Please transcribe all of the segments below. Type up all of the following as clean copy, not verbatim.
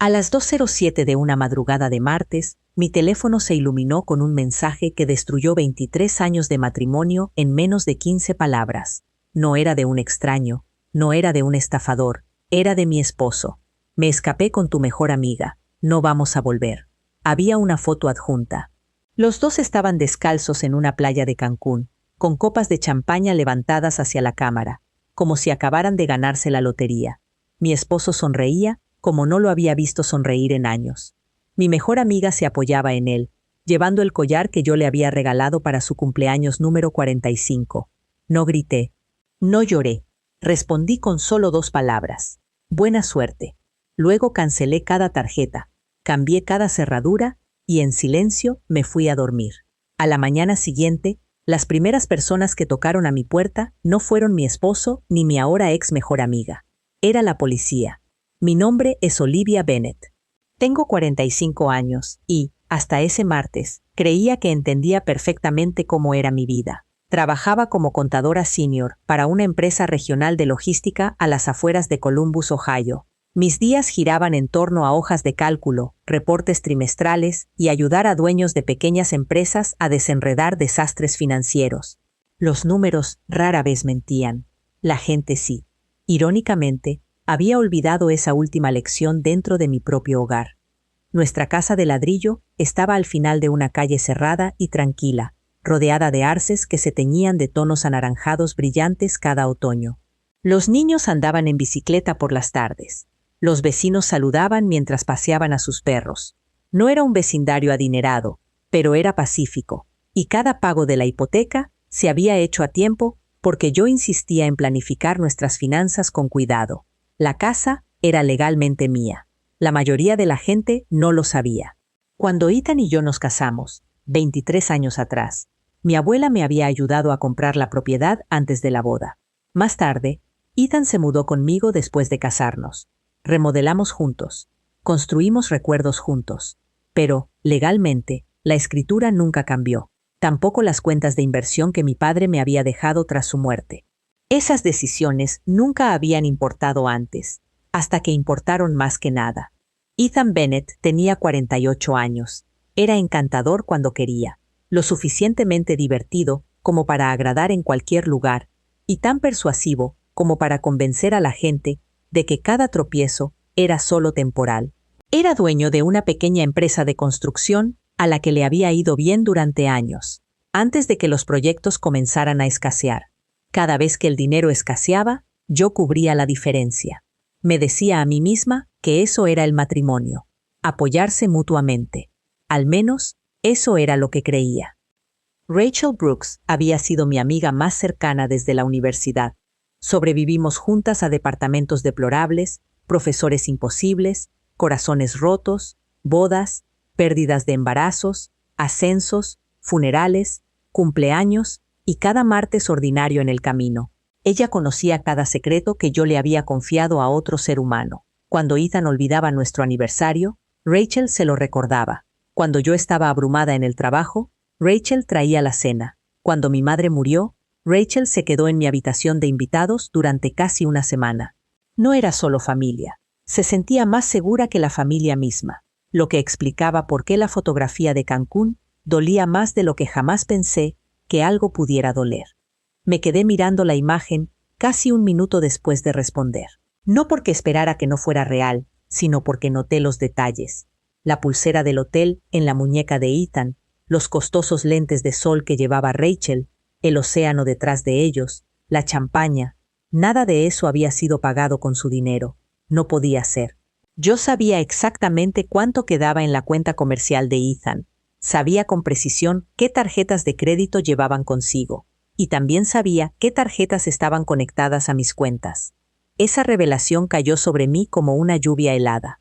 A las 2:07 de una madrugada de martes, mi teléfono se iluminó con un mensaje que destruyó 23 años de matrimonio en menos de 15 palabras. No era de un extraño, no era de un estafador, era de mi esposo. Me escapé con tu mejor amiga, no vamos a volver. Había una foto adjunta. Los dos estaban descalzos en una playa de Cancún, con copas de champaña levantadas hacia la cámara, como si acabaran de ganarse la lotería. Mi esposo sonreía como no lo había visto sonreír en años. Mi mejor amiga se apoyaba en él, llevando el collar que yo le había regalado para su cumpleaños número 45. No grité, no lloré, respondí con solo 2 palabras. Buena suerte. Luego cancelé cada tarjeta, cambié cada cerradura y en silencio me fui a dormir. A la mañana siguiente, las primeras personas que tocaron a mi puerta no fueron mi esposo ni mi ahora ex mejor amiga. Era la policía. Mi nombre es Olivia Bennett. Tengo 45 años y, hasta ese martes, creía que entendía perfectamente cómo era mi vida. Trabajaba como contadora senior para una empresa regional de logística a las afueras de Columbus, Ohio. Mis días giraban en torno a hojas de cálculo, reportes trimestrales y ayudar a dueños de pequeñas empresas a desenredar desastres financieros. Los números rara vez mentían. La gente sí. Irónicamente, había olvidado esa última lección dentro de mi propio hogar. Nuestra casa de ladrillo estaba al final de una calle cerrada y tranquila, rodeada de arces que se teñían de tonos anaranjados brillantes cada otoño. Los niños andaban en bicicleta por las tardes. Los vecinos saludaban mientras paseaban a sus perros. No era un vecindario adinerado, pero era pacífico, y cada pago de la hipoteca se había hecho a tiempo porque yo insistía en planificar nuestras finanzas con cuidado. La casa era legalmente mía. La mayoría de la gente no lo sabía. Cuando Ethan y yo nos casamos, 23 años atrás, mi abuela me había ayudado a comprar la propiedad antes de la boda. Más tarde, Ethan se mudó conmigo después de casarnos. Remodelamos juntos. Construimos recuerdos juntos. Pero, legalmente, la escritura nunca cambió. Tampoco las cuentas de inversión que mi padre me había dejado tras su muerte. Esas decisiones nunca habían importado antes, hasta que importaron más que nada. Ethan Bennett tenía 48 años. Era encantador cuando quería, lo suficientemente divertido como para agradar en cualquier lugar, y tan persuasivo como para convencer a la gente de que cada tropiezo era solo temporal. Era dueño de una pequeña empresa de construcción a la que le había ido bien durante años, antes de que los proyectos comenzaran a escasear. Cada vez que el dinero escaseaba, yo cubría la diferencia. Me decía a mí misma que eso era el matrimonio, apoyarse mutuamente. Al menos, eso era lo que creía. Rachel Brooks había sido mi amiga más cercana desde la universidad. Sobrevivimos juntas a departamentos deplorables, profesores imposibles, corazones rotos, bodas, pérdidas de embarazos, ascensos, funerales, cumpleaños y cada martes ordinario en el camino. Ella conocía cada secreto que yo le había confiado a otro ser humano. Cuando Ethan olvidaba nuestro aniversario, Rachel se lo recordaba. Cuando yo estaba abrumada en el trabajo, Rachel traía la cena. Cuando mi madre murió, Rachel se quedó en mi habitación de invitados durante casi una semana. No era solo familia. Se sentía más segura que la familia misma, lo que explicaba por qué la fotografía de Cancún dolía más de lo que jamás pensé que algo pudiera doler. Me quedé mirando la imagen casi un minuto después de responder. No porque esperara que no fuera real, sino porque noté los detalles. La pulsera del hotel en la muñeca de Ethan, los costosos lentes de sol que llevaba Rachel, el océano detrás de ellos, la champaña. Nada de eso había sido pagado con su dinero. No podía ser. Yo sabía exactamente cuánto quedaba en la cuenta comercial de Ethan. Sabía con precisión qué tarjetas de crédito llevaban consigo. Y también sabía qué tarjetas estaban conectadas a mis cuentas. Esa revelación cayó sobre mí como una lluvia helada.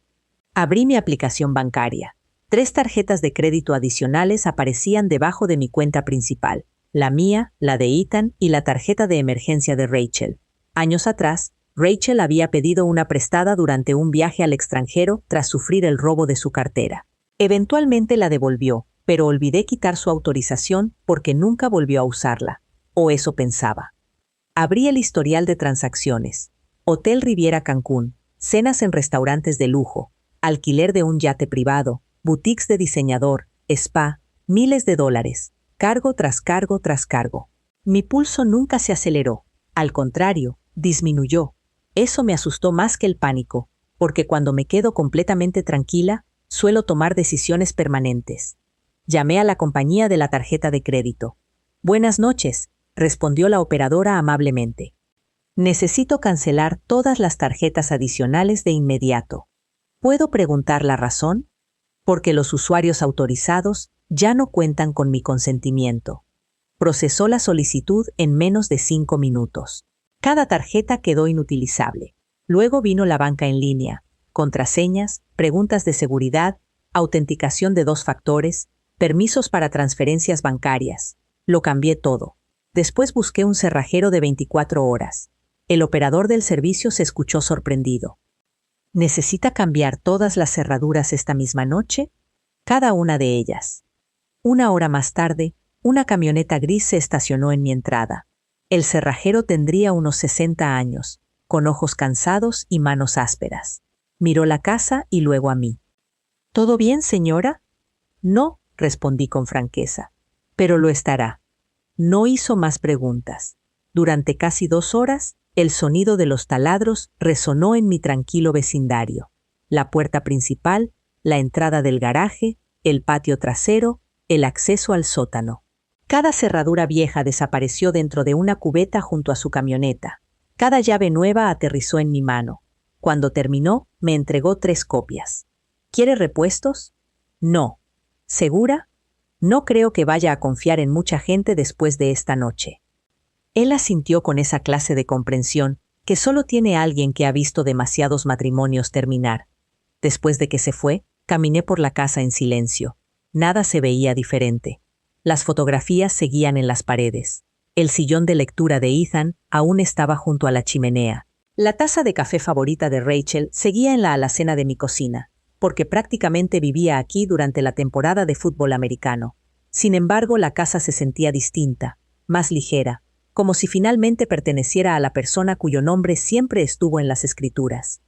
Abrí mi aplicación bancaria. 3 tarjetas de crédito adicionales aparecían debajo de mi cuenta principal. La mía, la de Ethan y la tarjeta de emergencia de Rachel. Años atrás, Rachel había pedido una prestada durante un viaje al extranjero tras sufrir el robo de su cartera. Eventualmente la devolvió, pero olvidé quitar su autorización porque nunca volvió a usarla. O eso pensaba. Abrí el historial de transacciones. Hotel Riviera Cancún, cenas en restaurantes de lujo, Alquiler de un yate privado, boutiques de diseñador, spa, miles de dólares, cargo tras cargo tras cargo. Mi pulso nunca se aceleró, al contrario, disminuyó. Eso me asustó más que el pánico, porque cuando me quedo completamente tranquila, suelo tomar decisiones permanentes. Llamé a la compañía de la tarjeta de crédito. Buenas noches, respondió la operadora amablemente. Necesito cancelar todas las tarjetas adicionales de inmediato. ¿Puedo preguntar la razón? Porque los usuarios autorizados ya no cuentan con mi consentimiento. Procesó la solicitud en menos de 5 minutos. Cada tarjeta quedó inutilizable. Luego vino la banca en línea, contraseñas, preguntas de seguridad, autenticación de 2 factores, permisos para transferencias bancarias. Lo cambié todo. Después busqué un cerrajero de 24 horas. El operador del servicio se escuchó sorprendido. ¿Necesita cambiar todas las cerraduras esta misma noche? Cada una de ellas. 1 hora más tarde, una camioneta gris se estacionó en mi entrada. El cerrajero tendría unos 60 años, con ojos cansados y manos ásperas. Miró la casa y luego a mí. ¿Todo bien, señora? No, respondí con franqueza. Pero lo estará. No hizo más preguntas. Durante casi 2 horas, el sonido de los taladros resonó en mi tranquilo vecindario. La puerta principal, la entrada del garaje, el patio trasero, el acceso al sótano. Cada cerradura vieja desapareció dentro de una cubeta junto a su camioneta. Cada llave nueva aterrizó en mi mano. Cuando terminó, me entregó 3 copias. ¿Quiere repuestos? No. ¿Segura? No creo que vaya a confiar en mucha gente después de esta noche. Él asintió con esa clase de comprensión que solo tiene alguien que ha visto demasiados matrimonios terminar. Después de que se fue, caminé por la casa en silencio. Nada se veía diferente. Las fotografías seguían en las paredes. El sillón de lectura de Ethan aún estaba junto a la chimenea. La taza de café favorita de Rachel seguía en la alacena de mi cocina, porque prácticamente vivía aquí durante la temporada de fútbol americano. Sin embargo, la casa se sentía distinta, más ligera, como si finalmente perteneciera a la persona cuyo nombre siempre estuvo en las escrituras.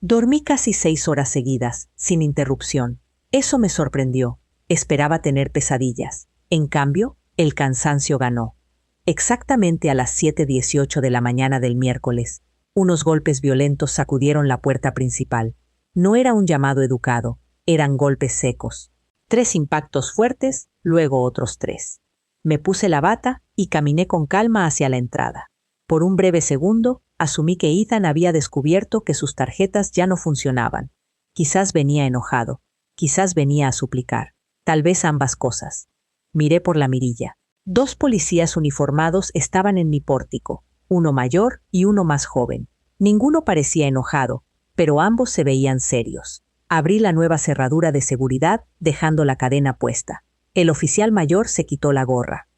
Dormí casi 6 horas seguidas, sin interrupción. Eso me sorprendió. Esperaba tener pesadillas. En cambio, el cansancio ganó. Exactamente a las 7:18 de la mañana del miércoles, unos golpes violentos sacudieron la puerta principal. No era un llamado educado, eran golpes secos. 3 impactos fuertes, luego otros 3. Me puse la bata y caminé con calma hacia la entrada. Por un breve segundo, asumí que Ethan había descubierto que sus tarjetas ya no funcionaban. Quizás venía enojado, quizás venía a suplicar, tal vez ambas cosas. Miré por la mirilla. 2 policías uniformados estaban en mi pórtico, uno mayor y uno más joven. Ninguno parecía enojado, pero ambos se veían serios. Abrí la nueva cerradura de seguridad, dejando la cadena puesta. El oficial mayor se quitó la gorra.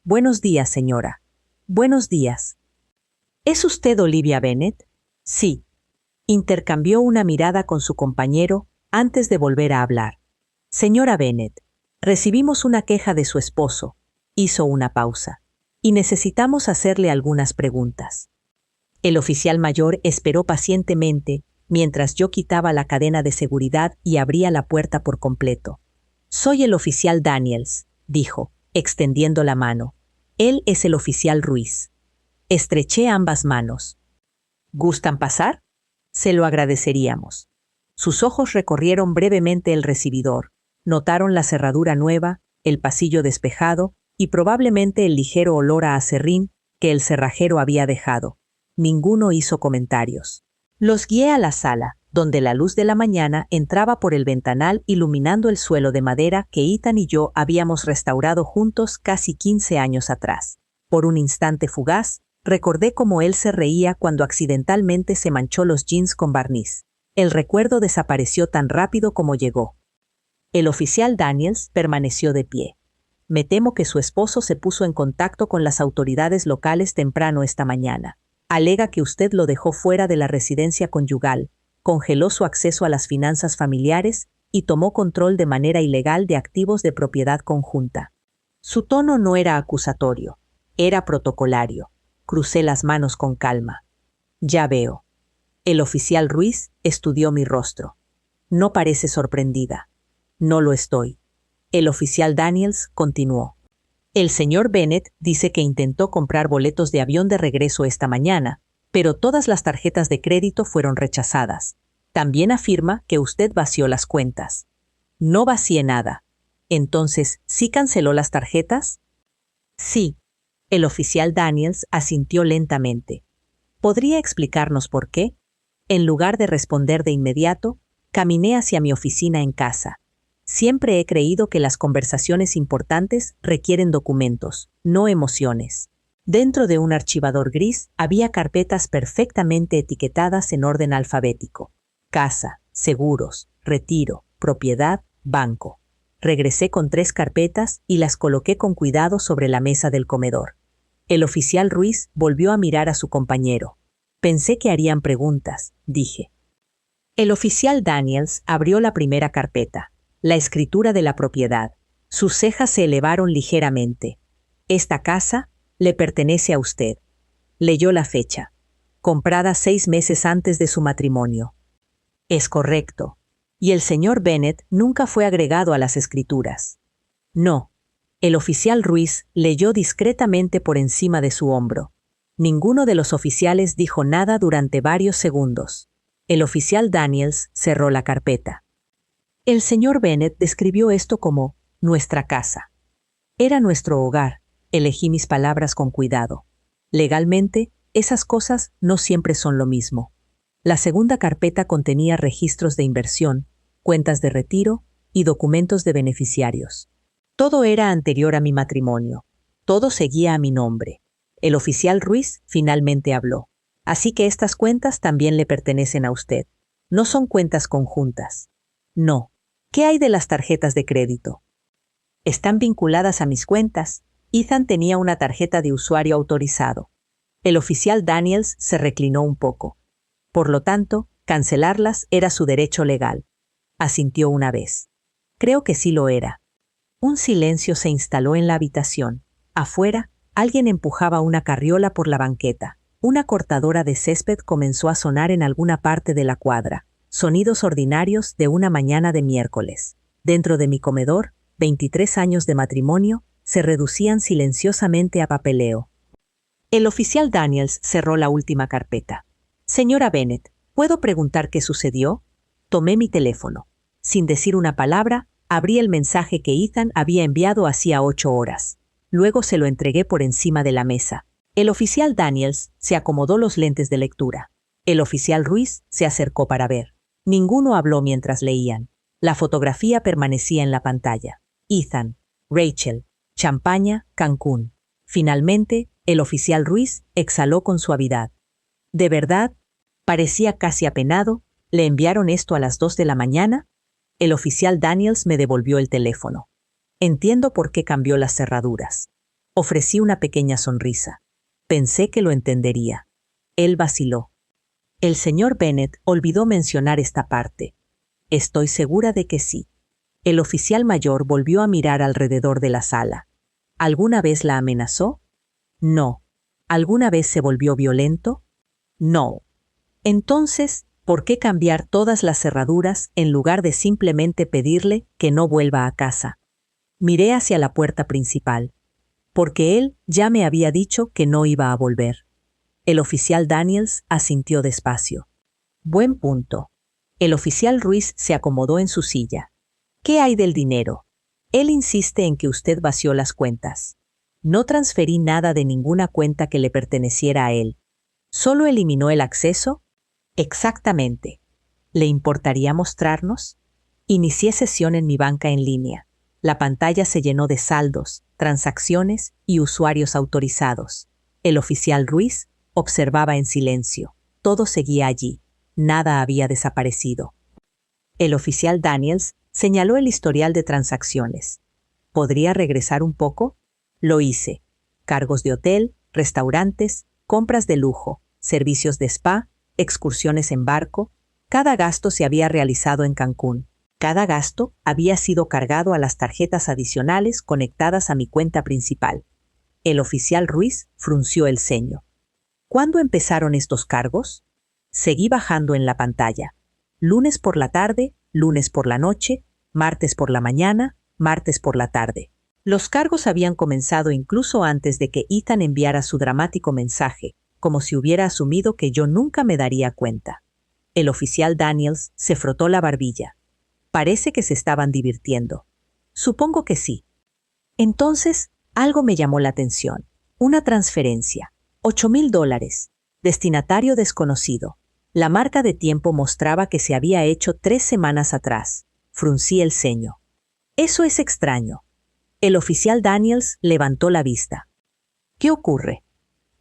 «Buenos días, señora». «Buenos días». «¿Es usted Olivia Bennett?» «Sí». Intercambió una mirada con su compañero antes de volver a hablar. «Señora Bennett, recibimos una queja de su esposo». Hizo una pausa. «Y necesitamos hacerle algunas preguntas». El oficial mayor esperó pacientemente mientras yo quitaba la cadena de seguridad y abría la puerta por completo. «Soy el oficial Daniels», dijo, extendiendo la mano. «Él es el oficial Ruiz». Estreché ambas manos. «¿Gustan pasar?» «Se lo agradeceríamos». Sus ojos recorrieron brevemente el recibidor. Notaron la cerradura nueva, el pasillo despejado y probablemente el ligero olor a aserrín que el cerrajero había dejado. Ninguno hizo comentarios. Los guié a la sala, donde la luz de la mañana entraba por el ventanal iluminando el suelo de madera que Ethan y yo habíamos restaurado juntos casi 15 años atrás. Por un instante fugaz, recordé cómo él se reía cuando accidentalmente se manchó los jeans con barniz. El recuerdo desapareció tan rápido como llegó. El oficial Daniels permaneció de pie. «Me temo que su esposo se puso en contacto con las autoridades locales temprano esta mañana. Alega que usted lo dejó fuera de la residencia conyugal, congeló su acceso a las finanzas familiares y tomó control de manera ilegal de activos de propiedad conjunta». Su tono no era acusatorio, era protocolario. Crucé las manos con calma. «Ya veo». El oficial Ruiz estudió mi rostro. No parece sorprendida. No lo estoy. El oficial Daniels continuó. El señor Bennett dice que intentó comprar boletos de avión de regreso esta mañana, pero todas las tarjetas de crédito fueron rechazadas. También afirma que usted vació las cuentas. No vacié nada. Entonces, ¿sí canceló las tarjetas? Sí. El oficial Daniels asintió lentamente. ¿Podría explicarnos por qué? En lugar de responder de inmediato, caminé hacia mi oficina en casa. Siempre he creído que las conversaciones importantes requieren documentos, no emociones. Dentro de un archivador gris había carpetas perfectamente etiquetadas en orden alfabético. Casa, seguros, retiro, propiedad, banco. Regresé con 3 carpetas y las coloqué con cuidado sobre la mesa del comedor. El oficial Ruiz volvió a mirar a su compañero. Pensé que harían preguntas, dije. El oficial Daniels abrió la primera carpeta. La escritura de la propiedad. Sus cejas se elevaron ligeramente. Esta casa le pertenece a usted. Leyó la fecha. Comprada 6 meses antes de su matrimonio. Es correcto. Y el señor Bennett nunca fue agregado a las escrituras. No. El oficial Ruiz leyó discretamente por encima de su hombro. Ninguno de los oficiales dijo nada durante varios segundos. El oficial Daniels cerró la carpeta. El señor Bennett describió esto como nuestra casa. Era nuestro hogar. Elegí mis palabras con cuidado. Legalmente, esas cosas no siempre son lo mismo. La segunda carpeta contenía registros de inversión, cuentas de retiro y documentos de beneficiarios. Todo era anterior a mi matrimonio. Todo seguía a mi nombre. El oficial Ruiz finalmente habló. Así que estas cuentas también le pertenecen a usted. No son cuentas conjuntas. No. ¿Qué hay de las tarjetas de crédito? Están vinculadas a mis cuentas. Ethan tenía una tarjeta de usuario autorizado. El oficial Daniels se reclinó un poco. Por lo tanto, cancelarlas era su derecho legal. Asintió una vez. Creo que sí lo era. Un silencio se instaló en la habitación. Afuera, alguien empujaba una carriola por la banqueta. Una cortadora de césped comenzó a sonar en alguna parte de la cuadra. Sonidos ordinarios de una mañana de miércoles. Dentro de mi comedor, 23 años de matrimonio se reducían silenciosamente a papeleo. El oficial Daniels cerró la última carpeta. Señora Bennett, ¿puedo preguntar qué sucedió? Tomé mi teléfono. Sin decir una palabra, abrí el mensaje que Ethan había enviado hacía 8 horas. Luego se lo entregué por encima de la mesa. El oficial Daniels se acomodó los lentes de lectura. El oficial Ruiz se acercó para ver. Ninguno habló mientras leían. La fotografía permanecía en la pantalla. Ethan, Rachel, Champaña, Cancún. Finalmente, el oficial Ruiz exhaló con suavidad. ¿De verdad? Parecía casi apenado. ¿Le enviaron esto a las 2 de la mañana? El oficial Daniels me devolvió el teléfono. Entiendo por qué cambió las cerraduras. Ofrecí una pequeña sonrisa. Pensé que lo entendería. Él vaciló. El señor Bennett olvidó mencionar esta parte. Estoy segura de que sí. El oficial mayor volvió a mirar alrededor de la sala. ¿Alguna vez la amenazó? No. ¿Alguna vez se volvió violento? No. Entonces, ¿por qué cambiar todas las cerraduras en lugar de simplemente pedirle que no vuelva a casa? Miré hacia la puerta principal. Porque él ya me había dicho que no iba a volver. El oficial Daniels asintió despacio. Buen punto. El oficial Ruiz se acomodó en su silla. ¿Qué hay del dinero? Él insiste en que usted vació las cuentas. No transferí nada de ninguna cuenta que le perteneciera a él. ¿Solo eliminó el acceso? Exactamente. ¿Le importaría mostrarnos? Inicié sesión en mi banca en línea. La pantalla se llenó de saldos, transacciones y usuarios autorizados. El oficial Ruiz observaba en silencio. Todo seguía allí. Nada había desaparecido. El oficial Daniels señaló el historial de transacciones. ¿Podría regresar un poco? Lo hice. Cargos de hotel, restaurantes, compras de lujo, servicios de spa, excursiones en barco. Cada gasto se había realizado en Cancún. Cada gasto había sido cargado a las tarjetas adicionales conectadas a mi cuenta principal. El oficial Ruiz frunció el ceño. ¿Cuándo empezaron estos cargos? Seguí bajando en la pantalla. Lunes por la tarde, lunes por la noche, martes por la mañana, martes por la tarde. Los cargos habían comenzado incluso antes de que Ethan enviara su dramático mensaje, como si hubiera asumido que yo nunca me daría cuenta. El oficial Daniels se frotó la barbilla. Parece que se estaban divirtiendo. Supongo que sí. Entonces, algo me llamó la atención. Una transferencia. $8,000. Destinatario desconocido. La marca de tiempo mostraba que se había hecho 3 semanas atrás. Fruncí el ceño. Eso es extraño. El oficial Daniels levantó la vista. ¿Qué ocurre?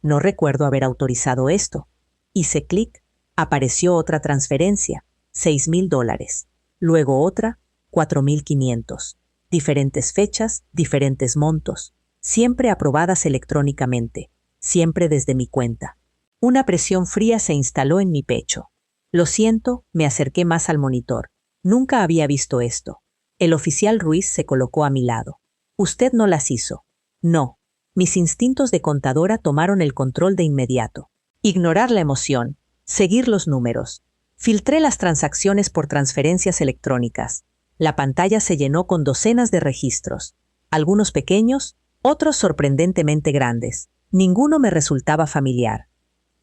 No recuerdo haber autorizado esto. Hice clic. Apareció otra transferencia. $6,000. Luego otra, 4,500. Diferentes fechas, diferentes montos. Siempre aprobadas electrónicamente. Siempre desde mi cuenta. Una presión fría se instaló en mi pecho. Lo siento, me acerqué más al monitor. Nunca había visto esto. El oficial Ruiz se colocó a mi lado. Usted no las hizo. No. Mis instintos de contadora tomaron el control de inmediato. Ignorar la emoción. Seguir los números. Filtré las transacciones por transferencias electrónicas. La pantalla se llenó con docenas de registros. Algunos pequeños, otros sorprendentemente grandes. Ninguno me resultaba familiar.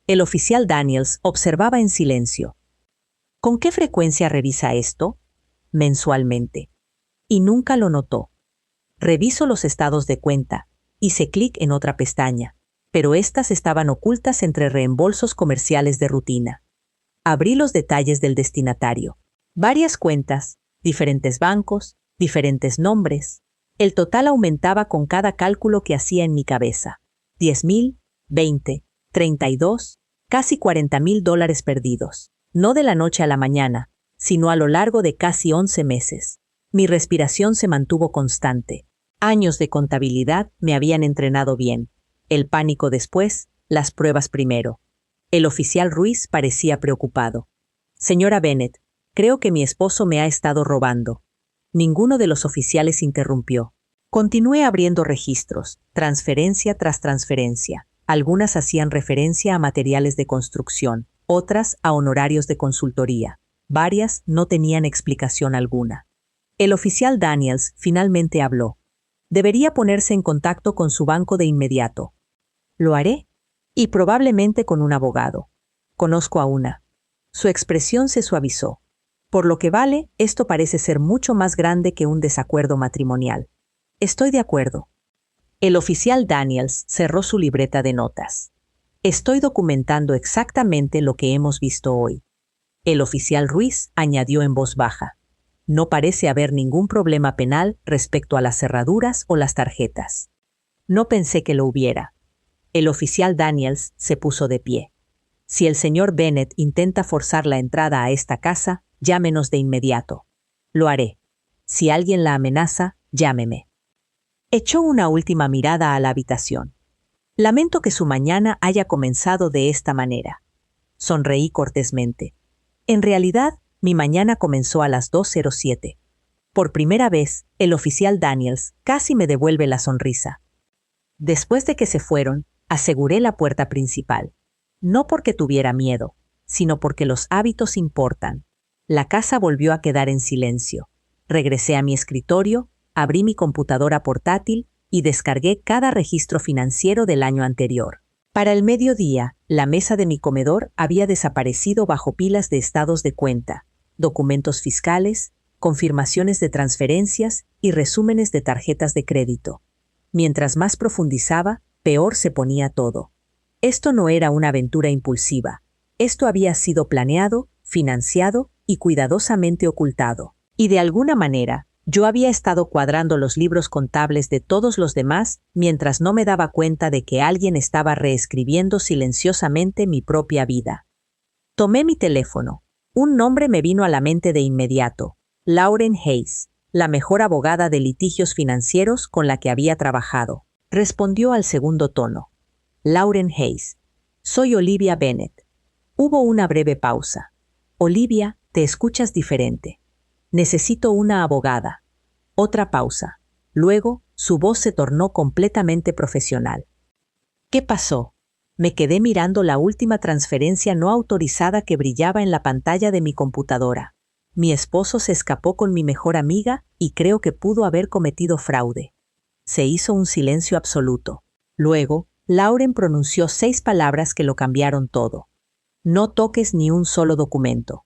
El oficial Daniels observaba en silencio. ¿Con qué frecuencia revisa esto? Mensualmente. Y nunca lo notó. Reviso los estados de cuenta. Hice clic en otra pestaña, pero estas estaban ocultas entre reembolsos comerciales de rutina. Abrí los detalles del destinatario. Varias cuentas, diferentes bancos, diferentes nombres. El total aumentaba con cada cálculo que hacía en mi cabeza. 10,000, 20, 32, casi $40,000 perdidos. No de la noche a la mañana, sino a lo largo de casi 11 meses. Mi respiración se mantuvo constante. Años de contabilidad me habían entrenado bien. El pánico después, las pruebas primero. El oficial Ruiz parecía preocupado. Señora Bennett, creo que mi esposo me ha estado robando. Ninguno de los oficiales interrumpió. Continué abriendo registros, transferencia tras transferencia. Algunas hacían referencia a materiales de construcción, otras a honorarios de consultoría. Varias no tenían explicación alguna. El oficial Daniels finalmente habló. Debería ponerse en contacto con su banco de inmediato. Lo haré. Y probablemente con un abogado. Conozco a una. Su expresión se suavizó. Por lo que vale, esto parece ser mucho más grande que un desacuerdo matrimonial. Estoy de acuerdo. El oficial Daniels cerró su libreta de notas. Estoy documentando exactamente lo que hemos visto hoy. El oficial Ruiz añadió en voz baja. No parece haber ningún problema penal respecto a las cerraduras o las tarjetas. No pensé que lo hubiera. El oficial Daniels se puso de pie. Si el señor Bennett intenta forzar la entrada a esta casa, llámenos de inmediato. Lo haré. Si alguien la amenaza, llámeme. Echó una última mirada a la habitación. Lamento que su mañana haya comenzado de esta manera. Sonreí cortésmente. En realidad, mi mañana comenzó a las 2:07. Por primera vez, el oficial Daniels casi me devuelve la sonrisa. Después de que se fueron, aseguré la puerta principal. No porque tuviera miedo, sino porque los hábitos importan. La casa volvió a quedar en silencio. Regresé a mi escritorio, abrí mi computadora portátil y descargué cada registro financiero del año anterior. Para el mediodía, la mesa de mi comedor había desaparecido bajo pilas de estados de cuenta, documentos fiscales, confirmaciones de transferencias y resúmenes de tarjetas de crédito. Mientras más profundizaba, peor se ponía todo. Esto no era una aventura impulsiva. Esto había sido planeado, financiado y cuidadosamente ocultado. Y de alguna manera, yo había estado cuadrando los libros contables de todos los demás mientras no me daba cuenta de que alguien estaba reescribiendo silenciosamente mi propia vida. Tomé mi teléfono. Un nombre me vino a la mente de inmediato. Lauren Hayes, la mejor abogada de litigios financieros con la que había trabajado. Respondió al segundo tono. Lauren Hayes. Soy Olivia Bennett. Hubo una breve pausa. Olivia, te escuchas diferente. Necesito una abogada. Otra pausa. Luego, su voz se tornó completamente profesional. ¿Qué pasó? Me quedé mirando la última transferencia no autorizada que brillaba en la pantalla de mi computadora. Mi esposo se escapó con mi mejor amiga y creo que pudo haber cometido fraude. Se hizo un silencio absoluto. Luego, Lauren pronunció 6 palabras que lo cambiaron todo. No toques ni un solo documento.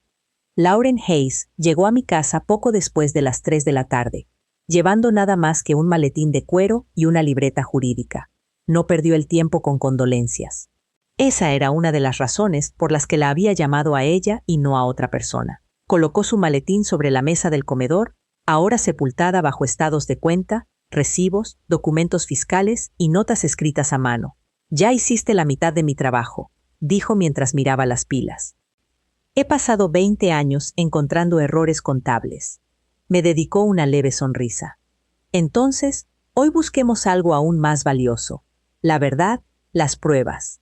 Lauren Hayes llegó a mi casa poco después de las 3 de la tarde, llevando nada más que un maletín de cuero y una libreta jurídica. No perdió el tiempo con condolencias. Esa era una de las razones por las que la había llamado a ella y no a otra persona. Colocó su maletín sobre la mesa del comedor, ahora sepultada bajo estados de cuenta, recibos, documentos fiscales y notas escritas a mano. «Ya hiciste la mitad de mi trabajo», dijo mientras miraba las pilas. «He pasado 20 años encontrando errores contables». Me dedicó una leve sonrisa. «Entonces, hoy busquemos algo aún más valioso. La verdad, las pruebas».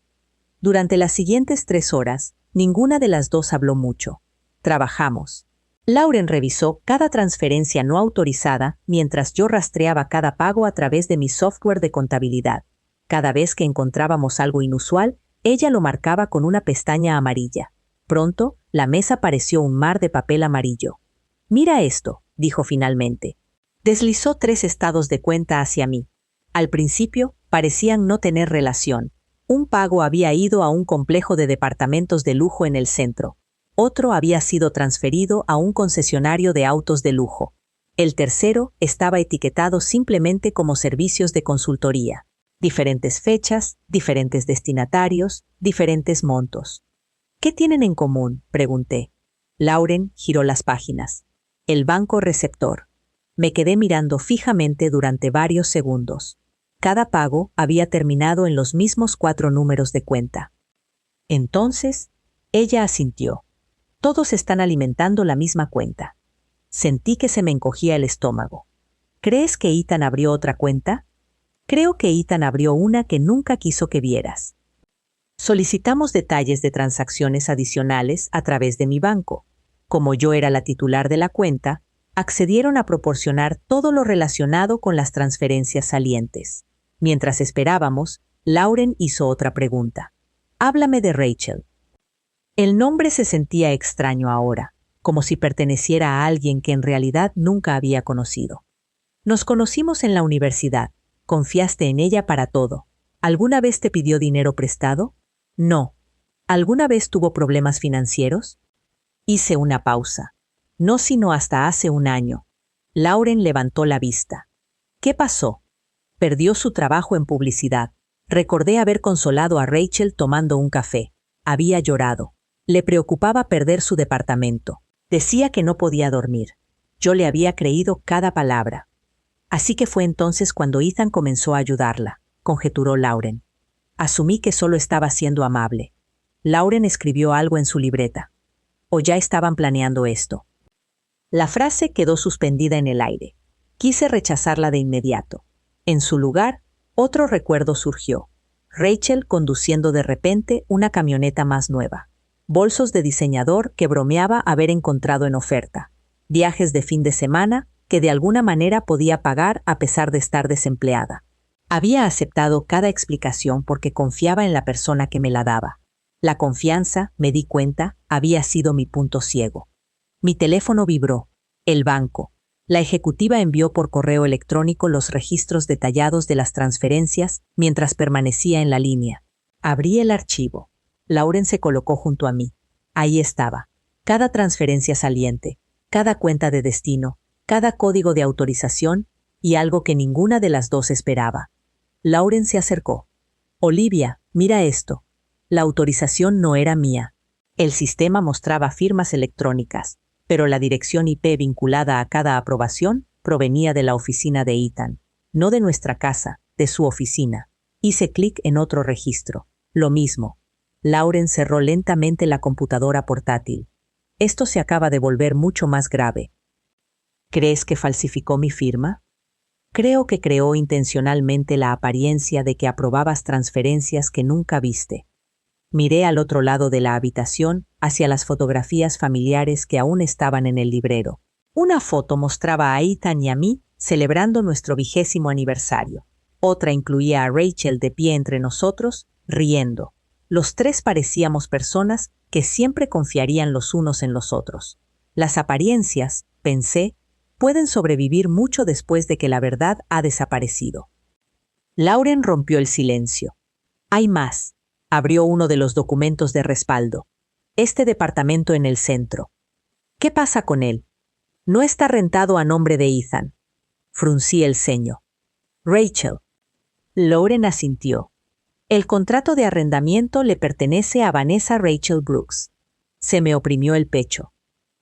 Durante las siguientes 3 horas, ninguna de las dos habló mucho. Trabajamos. Lauren revisó cada transferencia no autorizada mientras yo rastreaba cada pago a través de mi software de contabilidad. Cada vez que encontrábamos algo inusual, ella lo marcaba con una pestaña amarilla. Pronto, la mesa pareció un mar de papel amarillo. «Mira esto», dijo finalmente. Deslizó 3 estados de cuenta hacia mí. Al principio, parecían no tener relación. Un pago había ido a un complejo de departamentos de lujo en el centro. Otro había sido transferido a un concesionario de autos de lujo. El tercero estaba etiquetado simplemente como servicios de consultoría. Diferentes fechas, diferentes destinatarios, diferentes montos. «¿Qué tienen en común?», pregunté. Lauren giró las páginas. El banco receptor. Me quedé mirando fijamente durante varios segundos. Cada pago había terminado en los mismos 4 números de cuenta. Entonces, ella asintió. «Todos están alimentando la misma cuenta». Sentí que se me encogía el estómago. «¿Crees que Ethan abrió otra cuenta?». «Creo que Ethan abrió una que nunca quiso que vieras». Solicitamos detalles de transacciones adicionales a través de mi banco. Como yo era la titular de la cuenta, accedieron a proporcionar todo lo relacionado con las transferencias salientes. Mientras esperábamos, Lauren hizo otra pregunta. «Háblame de Rachel». El nombre se sentía extraño ahora, como si perteneciera a alguien que en realidad nunca había conocido. «Nos conocimos en la universidad. Confiaste en ella para todo. ¿Alguna vez te pidió dinero prestado?». «No». «¿Alguna vez tuvo problemas financieros?». Hice una pausa. «No sino hasta hace un año». Lauren levantó la vista. «¿Qué pasó?». «Perdió su trabajo en publicidad. Recordé haber consolado a Rachel tomando un café. Había llorado. Le preocupaba perder su departamento. Decía que no podía dormir. Yo le había creído cada palabra. Así que fue entonces cuando Ethan comenzó a ayudarla», conjeturó Lauren. «Asumí que solo estaba siendo amable». Lauren escribió algo en su libreta. «¿O ya estaban planeando esto?». La frase quedó suspendida en el aire. Quise rechazarla de inmediato. En su lugar, otro recuerdo surgió. Rachel conduciendo de repente una camioneta más nueva. Bolsos de diseñador que bromeaba haber encontrado en oferta. Viajes de fin de semana que de alguna manera podía pagar a pesar de estar desempleada. Había aceptado cada explicación porque confiaba en la persona que me la daba. La confianza, me di cuenta, había sido mi punto ciego. Mi teléfono vibró. El banco. La ejecutiva envió por correo electrónico los registros detallados de las transferencias mientras permanecía en la línea. Abrí el archivo. Lauren se colocó junto a mí. Ahí estaba. Cada transferencia saliente, cada cuenta de destino, cada código de autorización y algo que ninguna de las dos esperaba. Lauren se acercó. «Olivia, mira esto». La autorización no era mía. El sistema mostraba firmas electrónicas, pero la dirección IP vinculada a cada aprobación provenía de la oficina de Ethan, no de nuestra casa, de su oficina. Hice clic en otro registro. Lo mismo. Lauren cerró lentamente la computadora portátil. «Esto se acaba de volver mucho más grave». «¿Crees que falsificó mi firma?». «Creo que creó intencionalmente la apariencia de que aprobabas transferencias que nunca viste». Miré al otro lado de la habitación, hacia las fotografías familiares que aún estaban en el librero. Una foto mostraba a Ethan y a mí celebrando nuestro 20º aniversario. Otra incluía a Rachel de pie entre nosotros, riendo. Los 3 parecíamos personas que siempre confiarían los unos en los otros. Las apariencias, pensé, pueden sobrevivir mucho después de que la verdad ha desaparecido. Lauren rompió el silencio. Hay más. Abrió uno de los documentos de respaldo. Este departamento en el centro. ¿Qué pasa con él? No está rentado a nombre de Ethan. Fruncí el ceño. Rachel. Lauren asintió. El contrato de arrendamiento le pertenece a Vanessa Rachel Brooks. Se me oprimió el pecho.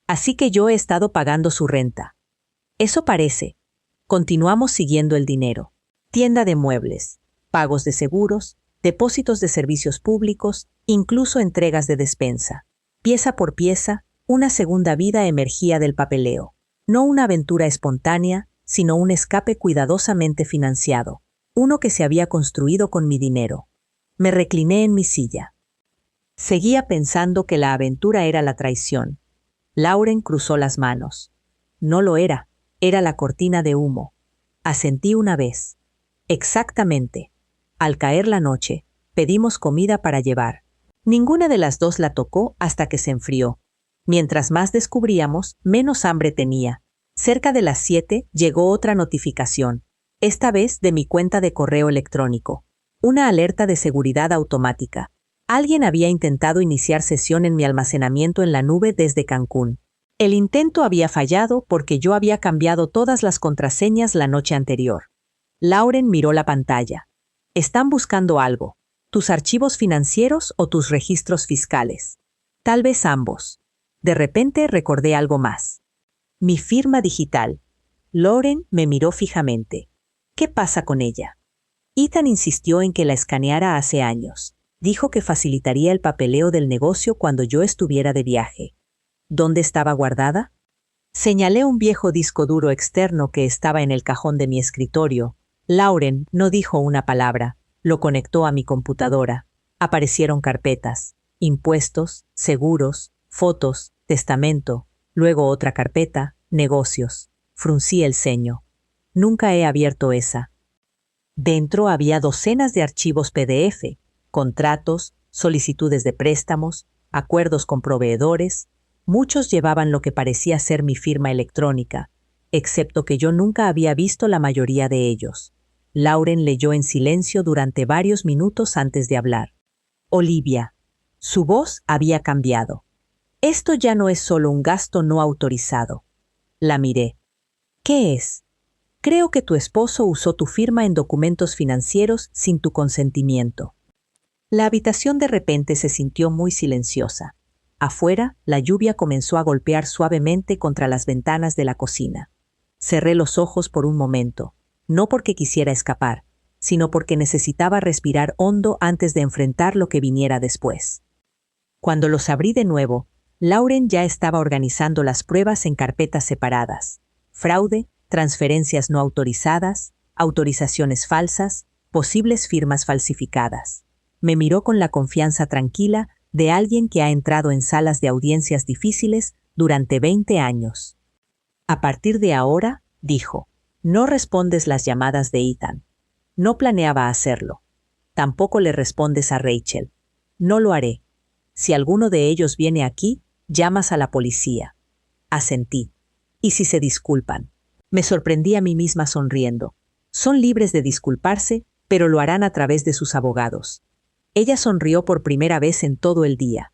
Así que yo he estado pagando su renta. Eso parece. Continuamos siguiendo el dinero. Tienda de muebles, pagos de seguros, depósitos de servicios públicos, incluso entregas de despensa. Pieza por pieza, una segunda vida emergía del papeleo. No una aventura espontánea, sino un escape cuidadosamente financiado. Uno que se había construido con mi dinero. Me recliné en mi silla. Seguía pensando que la aventura era la traición. Lauren cruzó las manos. No lo era, era la cortina de humo. Asentí una vez. Exactamente. Al caer la noche, pedimos comida para llevar. Ninguna de las dos la tocó hasta que se enfrió. Mientras más descubríamos, menos hambre tenía. Cerca de las 7 llegó otra notificación, esta vez de mi cuenta de correo electrónico. Una alerta de seguridad automática. Alguien había intentado iniciar sesión en mi almacenamiento en la nube desde Cancún. El intento había fallado porque yo había cambiado todas las contraseñas la noche anterior. Lauren miró la pantalla. Están buscando algo. ¿Tus archivos financieros o tus registros fiscales? Tal vez ambos. De repente recordé algo más. Mi firma digital. Lauren me miró fijamente. ¿Qué pasa con ella? Ethan insistió en que la escaneara hace años. Dijo que facilitaría el papeleo del negocio cuando yo estuviera de viaje. ¿Dónde estaba guardada? Señalé un viejo disco duro externo que estaba en el cajón de mi escritorio. Lauren no dijo una palabra. Lo conectó a mi computadora. Aparecieron carpetas. Impuestos, seguros, fotos, testamento. Luego otra carpeta, negocios. Fruncí el ceño. Nunca he abierto esa. Dentro había docenas de archivos PDF, contratos, solicitudes de préstamos, acuerdos con proveedores. Muchos llevaban lo que parecía ser mi firma electrónica, excepto que yo nunca había visto la mayoría de ellos. Lauren leyó en silencio durante varios minutos antes de hablar. Olivia. Su voz había cambiado. Esto ya no es solo un gasto no autorizado. La miré. ¿Qué es? Creo que tu esposo usó tu firma en documentos financieros sin tu consentimiento. La habitación de repente se sintió muy silenciosa. Afuera, la lluvia comenzó a golpear suavemente contra las ventanas de la cocina. Cerré los ojos por un momento, no porque quisiera escapar, sino porque necesitaba respirar hondo antes de enfrentar lo que viniera después. Cuando los abrí de nuevo, Lauren ya estaba organizando las pruebas en carpetas separadas. Fraude, transferencias no autorizadas, autorizaciones falsas, posibles firmas falsificadas. Me miró con la confianza tranquila de alguien que ha entrado en salas de audiencias difíciles durante 20 años. A partir de ahora, dijo, no respondes las llamadas de Ethan. No planeaba hacerlo. Tampoco le respondes a Rachel. No lo haré. Si alguno de ellos viene aquí, llamas a la policía. Asentí. ¿Y si se disculpan? Me sorprendí a mí misma sonriendo. Son libres de disculparse, pero lo harán a través de sus abogados. Ella sonrió por primera vez en todo el día.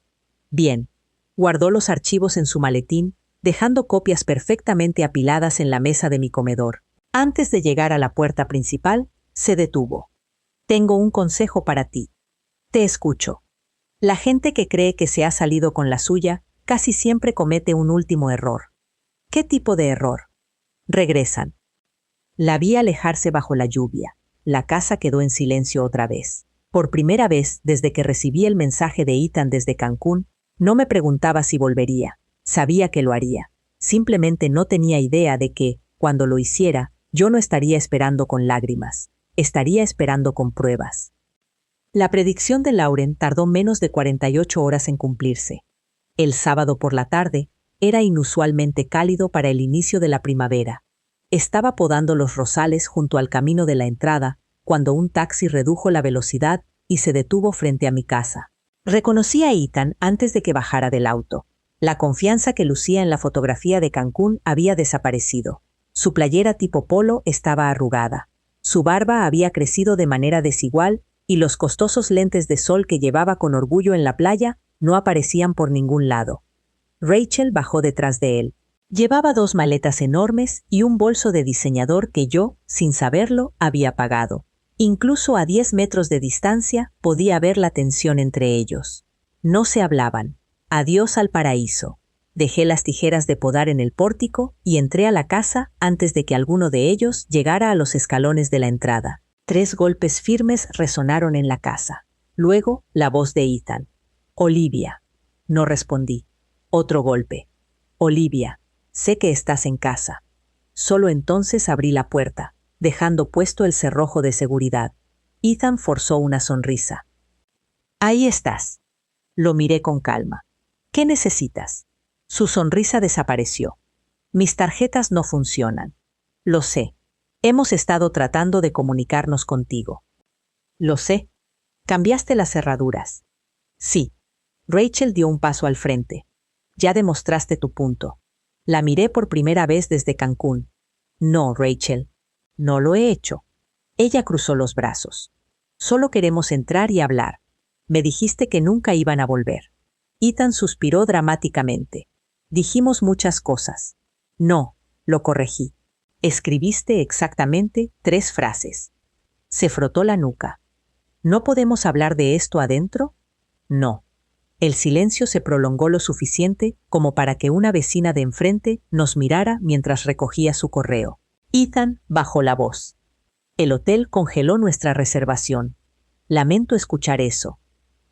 Bien. Guardó los archivos en su maletín, dejando copias perfectamente apiladas en la mesa de mi comedor. Antes de llegar a la puerta principal, se detuvo. Tengo un consejo para ti. Te escucho. La gente que cree que se ha salido con la suya casi siempre comete un último error. ¿Qué tipo de error? Regresan. La vi alejarse bajo la lluvia. La casa quedó en silencio otra vez. Por primera vez desde que recibí el mensaje de Ethan desde Cancún, no me preguntaba si volvería. Sabía que lo haría. Simplemente no tenía idea de que, cuando lo hiciera, yo no estaría esperando con lágrimas. Estaría esperando con pruebas. La predicción de Lauren tardó menos de 48 horas en cumplirse. El sábado por la tarde era inusualmente cálido para el inicio de la primavera. Estaba podando los rosales junto al camino de la entrada cuando un taxi redujo la velocidad y se detuvo frente a mi casa. Reconocí a Ethan antes de que bajara del auto. La confianza que lucía en la fotografía de Cancún había desaparecido. Su playera tipo polo estaba arrugada. Su barba había crecido de manera desigual y los costosos lentes de sol que llevaba con orgullo en la playa no aparecían por ningún lado. Rachel bajó detrás de él. Llevaba 2 maletas enormes y un bolso de diseñador que yo, sin saberlo, había pagado. Incluso a 10 metros de distancia podía ver la tensión entre ellos. No se hablaban. Adiós al paraíso. Dejé las tijeras de podar en el pórtico y entré a la casa antes de que alguno de ellos llegara a los escalones de la entrada. 3 golpes firmes resonaron en la casa. Luego, la voz de Ethan. «Olivia». No respondí. Otro golpe. «Olivia, sé que estás en casa». Solo entonces abrí la puerta, dejando puesto el cerrojo de seguridad. Ethan forzó una sonrisa. «Ahí estás». Lo miré con calma. «¿Qué necesitas?» Su sonrisa desapareció. «Mis tarjetas no funcionan». «Lo sé. Hemos estado tratando de comunicarnos contigo». «Lo sé. ¿Cambiaste las cerraduras?» «Sí». Rachel dio un paso al frente. «Ya demostraste tu punto». La miré por primera vez desde Cancún. «No, Rachel. No lo he hecho». Ella cruzó los brazos. «Solo queremos entrar y hablar. Me dijiste que nunca iban a volver». Ethan suspiró dramáticamente. «Dijimos muchas cosas». «No», lo corregí. «Escribiste exactamente 3 frases». Se frotó la nuca. «¿No podemos hablar de esto adentro?» «No». El silencio se prolongó lo suficiente como para que una vecina de enfrente nos mirara mientras recogía su correo. Ethan bajó la voz. «El hotel congeló nuestra reservación. Lamento escuchar eso.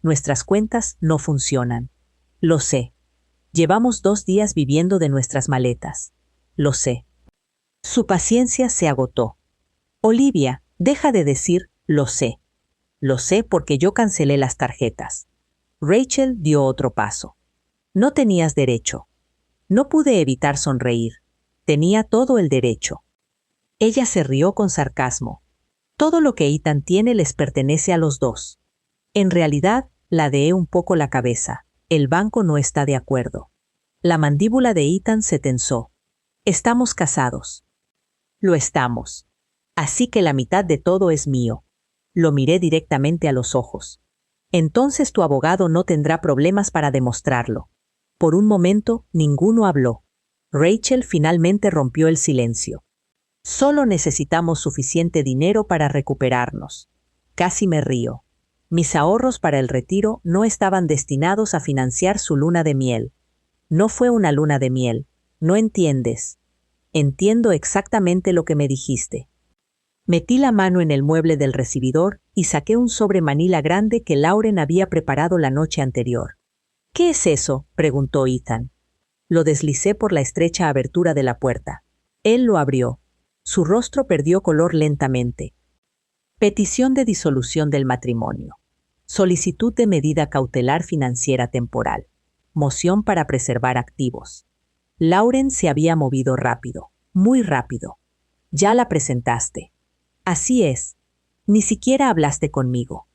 Nuestras cuentas no funcionan». «Lo sé. Llevamos 2 días viviendo de nuestras maletas». «Lo sé». Su paciencia se agotó. «Olivia, deja de decir «lo sé». Lo sé porque yo cancelé las tarjetas». Rachel dio otro paso. «No tenías derecho». No pude evitar sonreír. Tenía todo el derecho. Ella se rió con sarcasmo. «Todo lo que Ethan tiene les pertenece a los 2». En realidad, ladeé un poco la cabeza. El banco no está de acuerdo. La mandíbula de Ethan se tensó. «Estamos casados». «Lo estamos. Así que la mitad de todo es mío». Lo miré directamente a los ojos. «Entonces tu abogado no tendrá problemas para demostrarlo». Por un momento, ninguno habló. Rachel finalmente rompió el silencio. «Solo necesitamos suficiente dinero para recuperarnos». Casi me río. Mis ahorros para el retiro no estaban destinados a financiar su luna de miel. No fue una luna de miel. No entiendes. Entiendo exactamente lo que me dijiste. Metí la mano en el mueble del recibidor y saqué un sobre manila grande que Lauren había preparado la noche anterior. «¿Qué es eso?», preguntó Ethan. Lo deslicé por la estrecha abertura de la puerta. Él lo abrió. Su rostro perdió color lentamente. «Petición de disolución del matrimonio. Solicitud de medida cautelar financiera temporal. Moción para preservar activos». Lauren se había movido rápido, muy rápido. «Ya la presentaste». «Así es. Ni siquiera hablaste conmigo.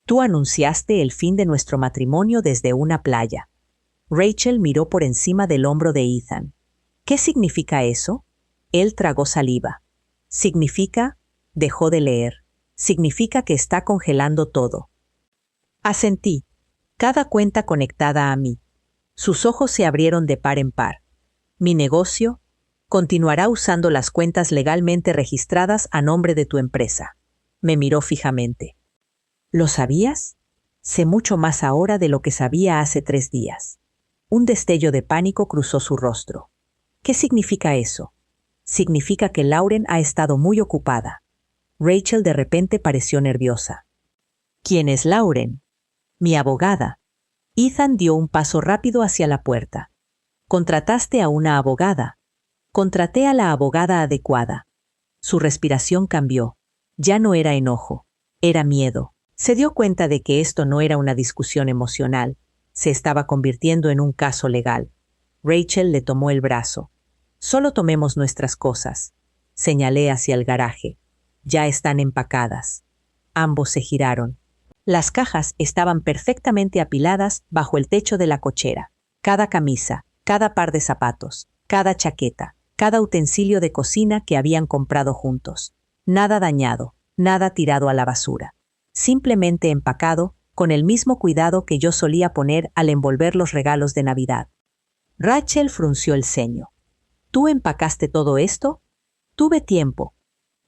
Tú anunciaste el fin de nuestro matrimonio desde una playa». Rachel miró por encima del hombro de Ethan. «¿Qué significa eso?» Él tragó saliva. «Significa», dejó de leer, «significa que está congelando todo». Asentí. Cada cuenta conectada a mí. Sus ojos se abrieron de par en par. «Mi negocio continuará usando las cuentas legalmente registradas a nombre de tu empresa». Me miró fijamente. «¿Lo sabías?» «Sé mucho más ahora de lo que sabía hace 3 días». Un destello de pánico cruzó su rostro. «¿Qué significa eso?» «Significa que Lauren ha estado muy ocupada». Rachel de repente pareció nerviosa. «¿Quién es Lauren?» «Mi abogada». Ethan dio un paso rápido hacia la puerta. «Contrataste a una abogada». «Contraté a la abogada adecuada». Su respiración cambió. Ya no era enojo, era miedo. Se dio cuenta de que esto no era una discusión emocional. Se estaba convirtiendo en un caso legal. Rachel le tomó el brazo. «Solo tomemos nuestras cosas». Señalé hacia el garaje. «Ya están empacadas». Ambos se giraron. Las cajas estaban perfectamente apiladas bajo el techo de la cochera. Cada camisa, cada par de zapatos, cada chaqueta, cada utensilio de cocina que habían comprado juntos. Nada dañado, nada tirado a la basura. Simplemente empacado, con el mismo cuidado que yo solía poner al envolver los regalos de Navidad. Rachel frunció el ceño. ¿Tú empacaste todo esto? Tuve tiempo.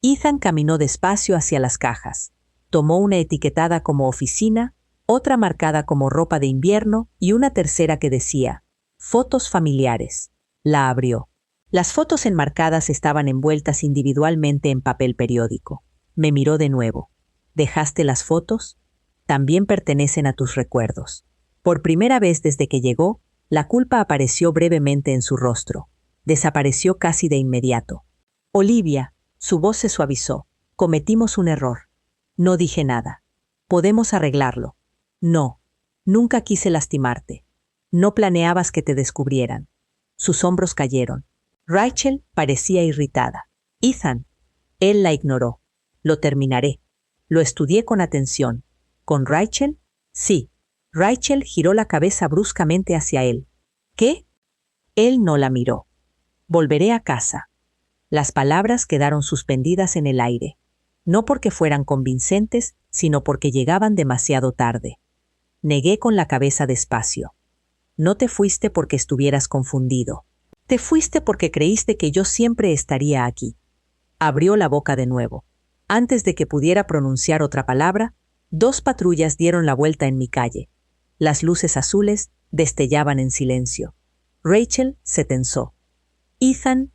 Ethan caminó despacio hacia las cajas. Tomó una etiquetada como oficina, otra marcada como ropa de invierno y una tercera que decía, fotos familiares. La abrió. Las fotos enmarcadas estaban envueltas individualmente en papel periódico. Me miró de nuevo. ¿Dejaste las fotos? También pertenecen a tus recuerdos. Por primera vez desde que llegó, la culpa apareció brevemente en su rostro. Desapareció casi de inmediato. Olivia, su voz se suavizó. Cometimos un error. No dije nada. Podemos arreglarlo. No. Nunca quise lastimarte. No planeabas que te descubrieran. Sus hombros cayeron. Rachel parecía irritada. Ethan. Él la ignoró. Lo terminaré. Lo estudié con atención. ¿Con Rachel? Sí. Rachel giró la cabeza bruscamente hacia él. ¿Qué? Él no la miró. Volveré a casa. Las palabras quedaron suspendidas en el aire. No porque fueran convincentes, sino porque llegaban demasiado tarde. Negué con la cabeza despacio. No te fuiste porque estuvieras confundido. Te fuiste porque creíste que yo siempre estaría aquí. Abrió la boca de nuevo. Antes de que pudiera pronunciar otra palabra, 2 patrullas dieron la vuelta en mi calle. Las luces azules destellaban en silencio. Rachel se tensó. Ethan.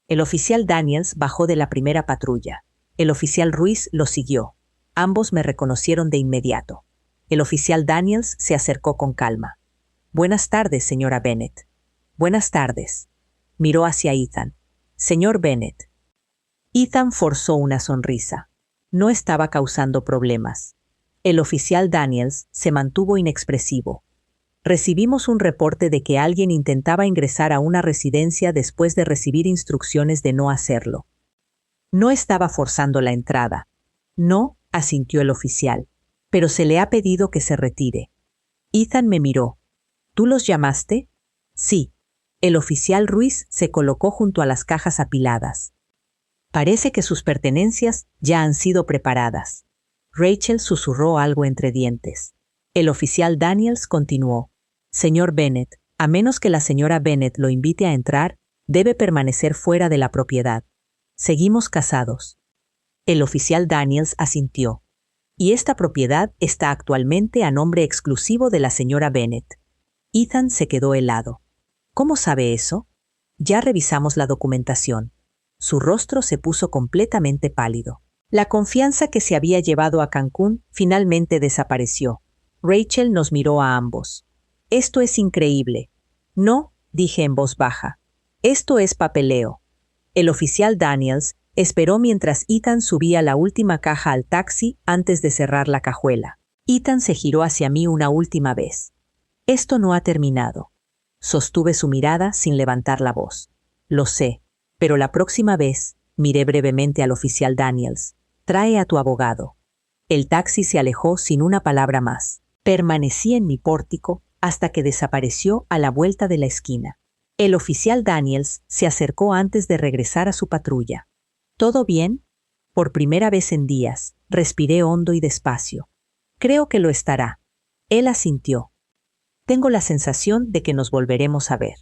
El oficial Daniels bajó de la primera patrulla. El oficial Ruiz lo siguió. Ambos me reconocieron de inmediato. El oficial Daniels se acercó con calma. Buenas tardes, señora Bennett. Buenas tardes. Miró hacia Ethan. Señor Bennett. Ethan forzó una sonrisa. No estaba causando problemas. El oficial Daniels se mantuvo inexpresivo. Recibimos un reporte de que alguien intentaba ingresar a una residencia después de recibir instrucciones de no hacerlo. No estaba forzando la entrada. No, asintió el oficial, pero se le ha pedido que se retire. Ethan me miró. ¿Tú los llamaste? Sí. El oficial Ruiz se colocó junto a las cajas apiladas. Parece que sus pertenencias ya han sido preparadas. Rachel susurró algo entre dientes. El oficial Daniels continuó. Señor Bennett, a menos que la señora Bennett lo invite a entrar, debe permanecer fuera de la propiedad. Seguimos casados. El oficial Daniels asintió. Y esta propiedad está actualmente a nombre exclusivo de la señora Bennett. Ethan se quedó helado. ¿Cómo sabe eso? Ya revisamos la documentación. Su rostro se puso completamente pálido. La confianza que se había llevado a Cancún finalmente desapareció. Rachel nos miró a ambos. Esto es increíble. No, dije en voz baja. Esto es papeleo. El oficial Daniels esperó mientras Ethan subía la última caja al taxi antes de cerrar la cajuela. Ethan se giró hacia mí una última vez. Esto no ha terminado. Sostuve su mirada sin levantar la voz. Lo sé, pero la próxima vez, miré brevemente al oficial Daniels. Trae a tu abogado. El taxi se alejó sin una palabra más. Permanecí en mi pórtico hasta que desapareció a la vuelta de la esquina. El oficial Daniels se acercó antes de regresar a su patrulla. ¿Todo bien? Por primera vez en días, respiré hondo y despacio. Creo que lo estará. Él asintió. Tengo la sensación de que nos volveremos a ver.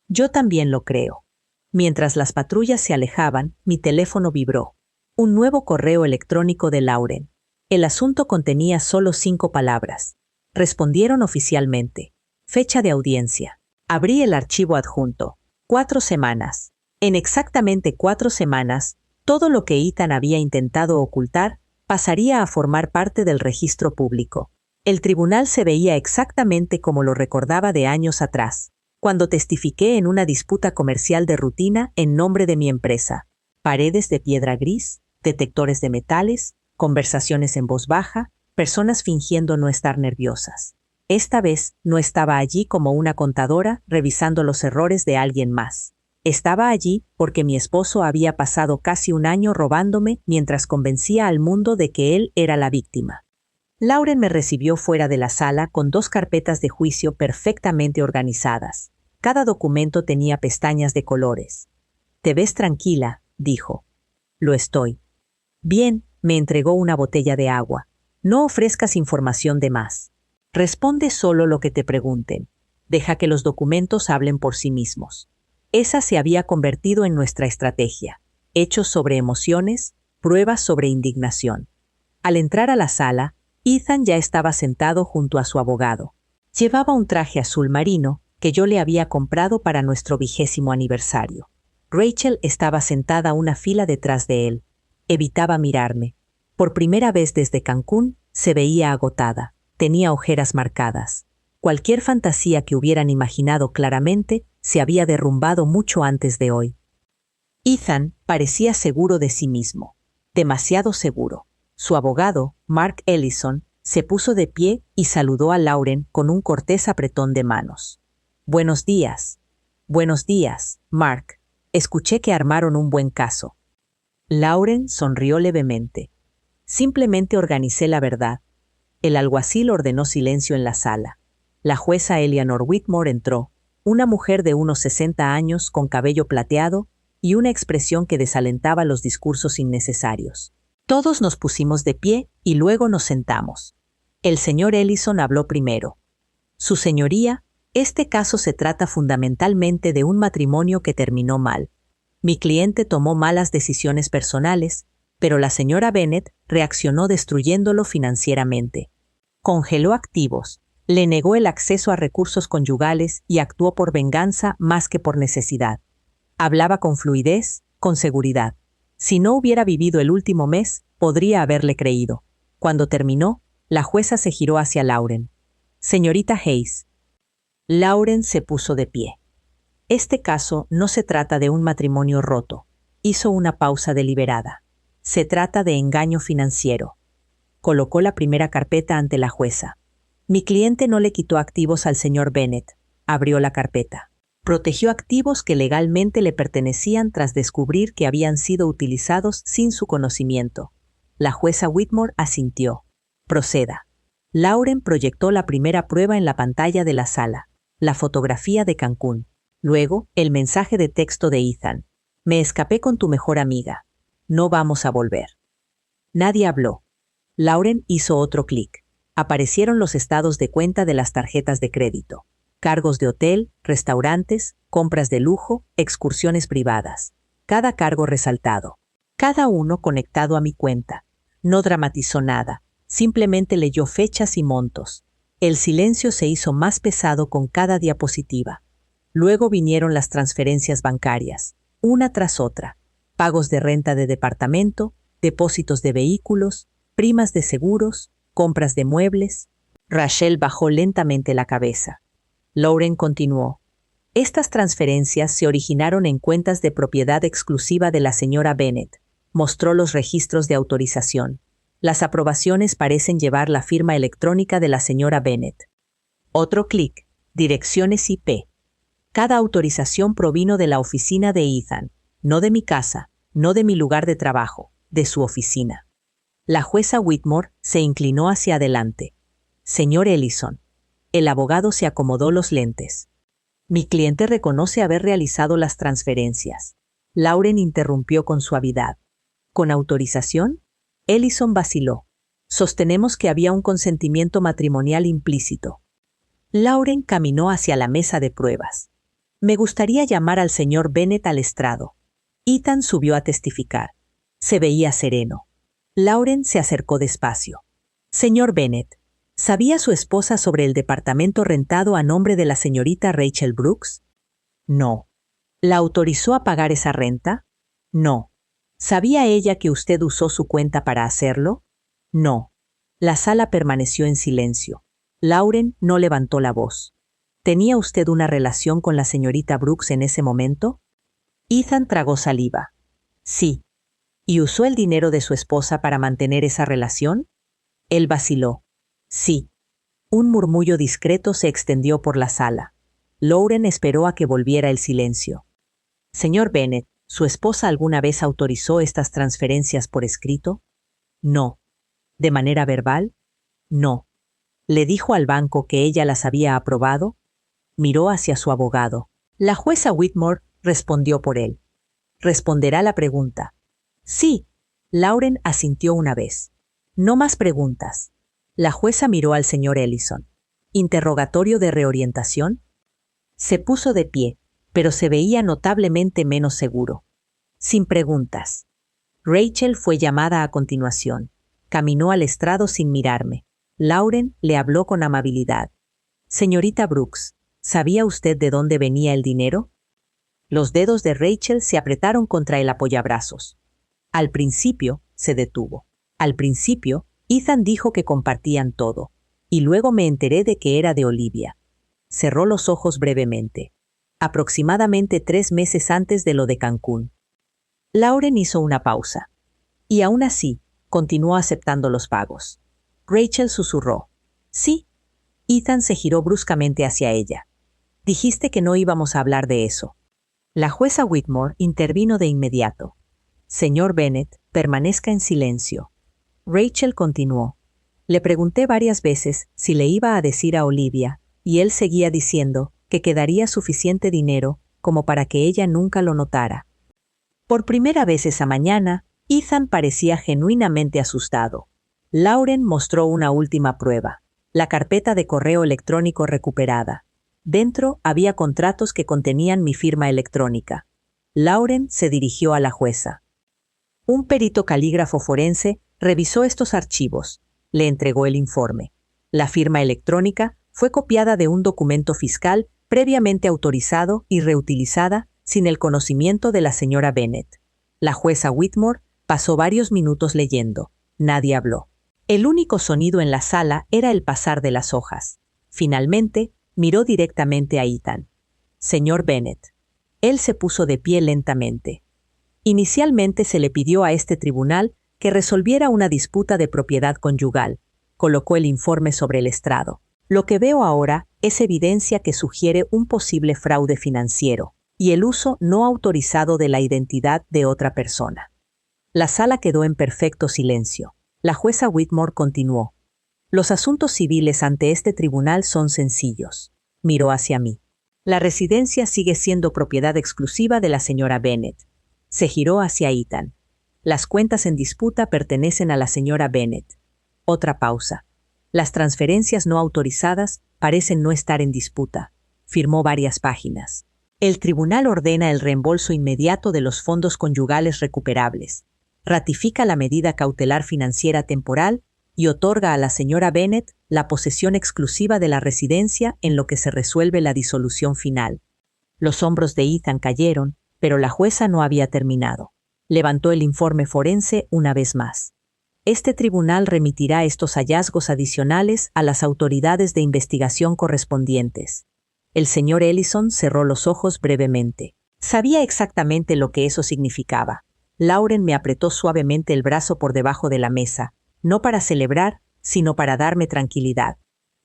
Yo también lo creo. Mientras las patrullas se alejaban, mi teléfono vibró. Un nuevo correo electrónico de Lauren. El asunto contenía solo 5 palabras. Respondieron oficialmente. Fecha de audiencia. Abrí el archivo adjunto. 4 semanas. En exactamente 4 semanas, todo lo que Ethan había intentado ocultar pasaría a formar parte del registro público. El tribunal se veía exactamente como lo recordaba de años atrás, cuando testifiqué en una disputa comercial de rutina en nombre de mi empresa. Paredes de piedra gris, detectores de metales, conversaciones en voz baja, personas fingiendo no estar nerviosas. Esta vez no estaba allí como una contadora revisando los errores de alguien más. Estaba allí porque mi esposo había pasado casi un año robándome mientras convencía al mundo de que él era la víctima. Lauren me recibió fuera de la sala con 2 carpetas de juicio perfectamente organizadas. Cada documento tenía pestañas de colores. «Te ves tranquila», dijo. «Lo estoy». «Bien», me entregó una botella de agua. «No ofrezcas información de más. Responde solo lo que te pregunten. Deja que los documentos hablen por sí mismos». Esa se había convertido en nuestra estrategia. Hechos sobre emociones, pruebas sobre indignación. Al entrar a la sala, Ethan ya estaba sentado junto a su abogado. Llevaba un traje azul marino que yo le había comprado para nuestro 20º aniversario. Rachel estaba sentada una fila detrás de él. Evitaba mirarme. Por primera vez desde Cancún, se veía agotada. Tenía ojeras marcadas. Cualquier fantasía que hubieran imaginado claramente se había derrumbado mucho antes de hoy. Ethan parecía seguro de sí mismo. Demasiado seguro. Su abogado, Mark Ellison, se puso de pie y saludó a Lauren con un cortés apretón de manos. «Buenos días». «Buenos días, Mark. Escuché que armaron un buen caso». Lauren sonrió levemente. «Simplemente organicé la verdad». El alguacil ordenó silencio en la sala. La jueza Eleanor Whitmore entró, una mujer de unos 60 años con cabello plateado y una expresión que desalentaba los discursos innecesarios. Todos nos pusimos de pie y luego nos sentamos. El señor Ellison habló primero. «Su señoría, este caso se trata fundamentalmente de un matrimonio que terminó mal. Mi cliente tomó malas decisiones personales, pero la señora Bennett reaccionó destruyéndolo financieramente. Congeló activos, le negó el acceso a recursos conyugales y actuó por venganza más que por necesidad. Hablaba con fluidez, con seguridad. Si no hubiera vivido el último mes, podría haberle creído». Cuando terminó, la jueza se giró hacia Lauren. «Señorita Hayes». Lauren se puso de pie. «Este caso no se trata de un matrimonio roto». Hizo una pausa deliberada. «Se trata de engaño financiero». Colocó la primera carpeta ante la jueza. «Mi cliente no le quitó activos al señor Bennett». Abrió la carpeta. «Protegió activos que legalmente le pertenecían tras descubrir que habían sido utilizados sin su conocimiento». La jueza Whitmore asintió. «Proceda». Lauren proyectó la primera prueba en la pantalla de la sala, la fotografía de Cancún. Luego, el mensaje de texto de Ethan. «Me escapé con tu mejor amiga. No vamos a volver». Nadie habló. Lauren hizo otro clic. Aparecieron los estados de cuenta de las tarjetas de crédito. Cargos de hotel, restaurantes, compras de lujo, excursiones privadas. Cada cargo resaltado. Cada uno conectado a mi cuenta. No dramatizó nada. Simplemente leyó fechas y montos. El silencio se hizo más pesado con cada diapositiva. Luego vinieron las transferencias bancarias, una tras otra. Pagos de renta de departamento, depósitos de vehículos, primas de seguros, compras de muebles. Rachel bajó lentamente la cabeza. Lauren continuó. «Estas transferencias se originaron en cuentas de propiedad exclusiva de la señora Bennett». Mostró los registros de autorización. Las aprobaciones parecen llevar la firma electrónica de la señora Bennett. Otro clic. Direcciones IP. Cada autorización provino de la oficina de Ethan, no de mi casa, no de mi lugar de trabajo, de su oficina. La jueza Whitmore se inclinó hacia adelante. «Señor Ellison». El abogado se acomodó los lentes. «Mi cliente reconoce haber realizado las transferencias». Lauren interrumpió con suavidad. «¿Con autorización?». Ellison vaciló. «Sostenemos que había un consentimiento matrimonial implícito». Lauren caminó hacia la mesa de pruebas. «Me gustaría llamar al señor Bennett al estrado». Ethan subió a testificar. Se veía sereno. Lauren se acercó despacio. «Señor Bennett, ¿sabía su esposa sobre el departamento rentado a nombre de la señorita Rachel Brooks?». «No». «¿La autorizó a pagar esa renta?». «No». ¿Sabía ella que usted usó su cuenta para hacerlo?». «No». La sala permaneció en silencio. Lauren no levantó la voz. ¿Tenía usted una relación con la señorita Brooks en ese momento?». Ethan tragó saliva. «Sí». «¿Y usó el dinero de su esposa para mantener esa relación?». Él vaciló. «Sí». Un murmullo discreto se extendió por la sala. Lauren esperó a que volviera el silencio. «Señor Bennett, ¿su esposa alguna vez autorizó estas transferencias por escrito?». «No». «¿De manera verbal?». No. ¿Le dijo al banco que ella las había aprobado? Miró hacia su abogado. La jueza Whitmore respondió por él. ¿Responderá la pregunta? Sí. Lauren asintió una vez. No más preguntas. La jueza miró al señor Ellison. ¿Interrogatorio de reorientación? Se puso de pie, pero se veía notablemente menos seguro. Sin preguntas. Rachel fue llamada a continuación. Caminó al estrado sin mirarme. Lauren le habló con amabilidad. Señorita Brooks, ¿sabía usted de dónde venía el dinero? Los dedos de Rachel se apretaron contra el apoyabrazos. Al principio, se detuvo. Al principio, Ethan dijo que compartían todo, y luego me enteré de que era de Olivia. Cerró los ojos brevemente. Aproximadamente 3 meses antes de lo de Cancún. Lauren hizo una pausa. Y aún así, continuó aceptando los pagos. Rachel susurró. Sí. Ethan se giró bruscamente hacia ella. Dijiste que no íbamos a hablar de eso. La jueza Whitmore intervino de inmediato. Señor Bennet, permanezca en silencio. Rachel continuó. Le pregunté varias veces si le iba a decir a Olivia, y él seguía diciendo que quedaría suficiente dinero como para que ella nunca lo notara. Por primera vez esa mañana, Ethan parecía genuinamente asustado. Lauren mostró una última prueba, la carpeta de correo electrónico recuperada. Dentro había contratos que contenían mi firma electrónica. Lauren se dirigió a la jueza. Un perito calígrafo forense revisó estos archivos. Le entregó el informe. La firma electrónica fue copiada de un documento fiscal previamente autorizado y reutilizada sin el conocimiento de la señora Bennet. La jueza Whitmore pasó varios minutos leyendo. Nadie habló. El único sonido en la sala era el pasar de las hojas. Finalmente, miró directamente a Ethan. Señor Bennet. Él se puso de pie lentamente. Inicialmente se le pidió a este tribunal que resolviera una disputa de propiedad conyugal. Colocó el informe sobre el estrado. Lo que veo ahora es evidencia que sugiere un posible fraude financiero y el uso no autorizado de la identidad de otra persona. La sala quedó en perfecto silencio. La jueza Whitmore continuó. Los asuntos civiles ante este tribunal son sencillos. Miró hacia mí. La residencia sigue siendo propiedad exclusiva de la señora Bennet. Se giró hacia Ethan. Las cuentas en disputa pertenecen a la señora Bennet. Otra pausa. Las transferencias no autorizadas parecen no estar en disputa. Firmó varias páginas. El tribunal ordena el reembolso inmediato de los fondos conyugales recuperables. Ratifica la medida cautelar financiera temporal y otorga a la señora Bennet la posesión exclusiva de la residencia en lo que se resuelve la disolución final. Los hombros de Ethan cayeron, pero la jueza no había terminado. Levantó el informe forense una vez más. Este tribunal remitirá estos hallazgos adicionales a las autoridades de investigación correspondientes. El señor Ellison cerró los ojos brevemente. Sabía exactamente lo que eso significaba. Lauren me apretó suavemente el brazo por debajo de la mesa, no para celebrar, sino para darme tranquilidad.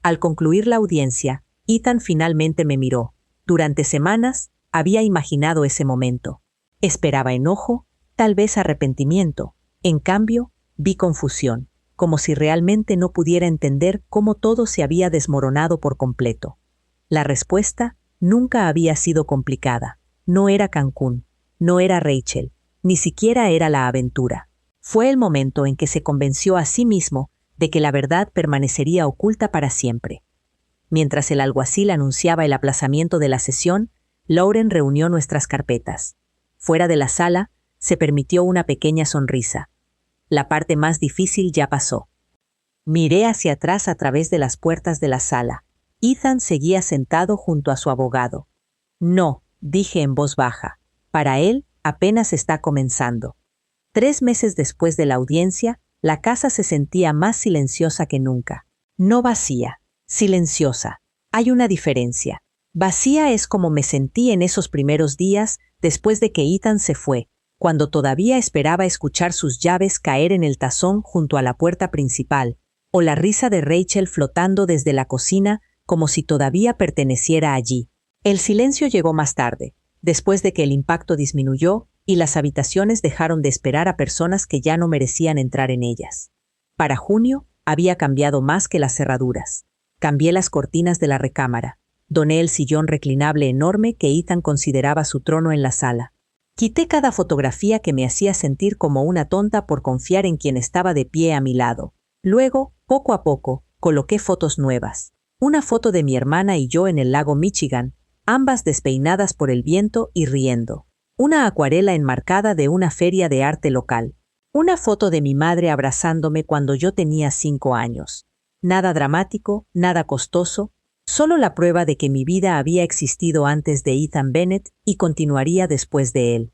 Al concluir la audiencia, Ethan finalmente me miró. Durante semanas, había imaginado ese momento. Esperaba enojo, tal vez arrepentimiento. En cambio, vi confusión, como si realmente no pudiera entender cómo todo se había desmoronado por completo. La respuesta nunca había sido complicada. No era Cancún, no era Rachel, ni siquiera era la aventura. Fue el momento en que se convenció a sí mismo de que la verdad permanecería oculta para siempre. Mientras el alguacil anunciaba el aplazamiento de la sesión, Lauren reunió nuestras carpetas. Fuera de la sala, se permitió una pequeña sonrisa. La parte más difícil ya pasó. Miré hacia atrás a través de las puertas de la sala. Ethan seguía sentado junto a su abogado. No, dije en voz baja. Para él, apenas está comenzando. 3 meses después de la audiencia, la casa se sentía más silenciosa que nunca. No vacía, silenciosa. Hay una diferencia. Vacía es como me sentí en esos primeros días después de que Ethan se fue, cuando todavía esperaba escuchar sus llaves caer en el tazón junto a la puerta principal, o la risa de Rachel flotando desde la cocina como si todavía perteneciera allí. El silencio llegó más tarde, después de que el impacto disminuyó y las habitaciones dejaron de esperar a personas que ya no merecían entrar en ellas. Para junio, Había cambiado más que las cerraduras. Cambié las cortinas de la recámara. Doné el sillón reclinable enorme que Ethan consideraba su trono en la sala. Quité cada fotografía que me hacía sentir como una tonta por confiar en quien estaba de pie a mi lado. Luego, poco a poco, coloqué fotos nuevas. Una foto de mi hermana y yo en el lago Michigan, ambas despeinadas por el viento y riendo. Una acuarela enmarcada de una feria de arte local. Una foto de mi madre abrazándome cuando yo tenía 5 años. Nada dramático, nada costoso, solo la prueba de que mi vida había existido antes de Ethan Bennett y continuaría después de él.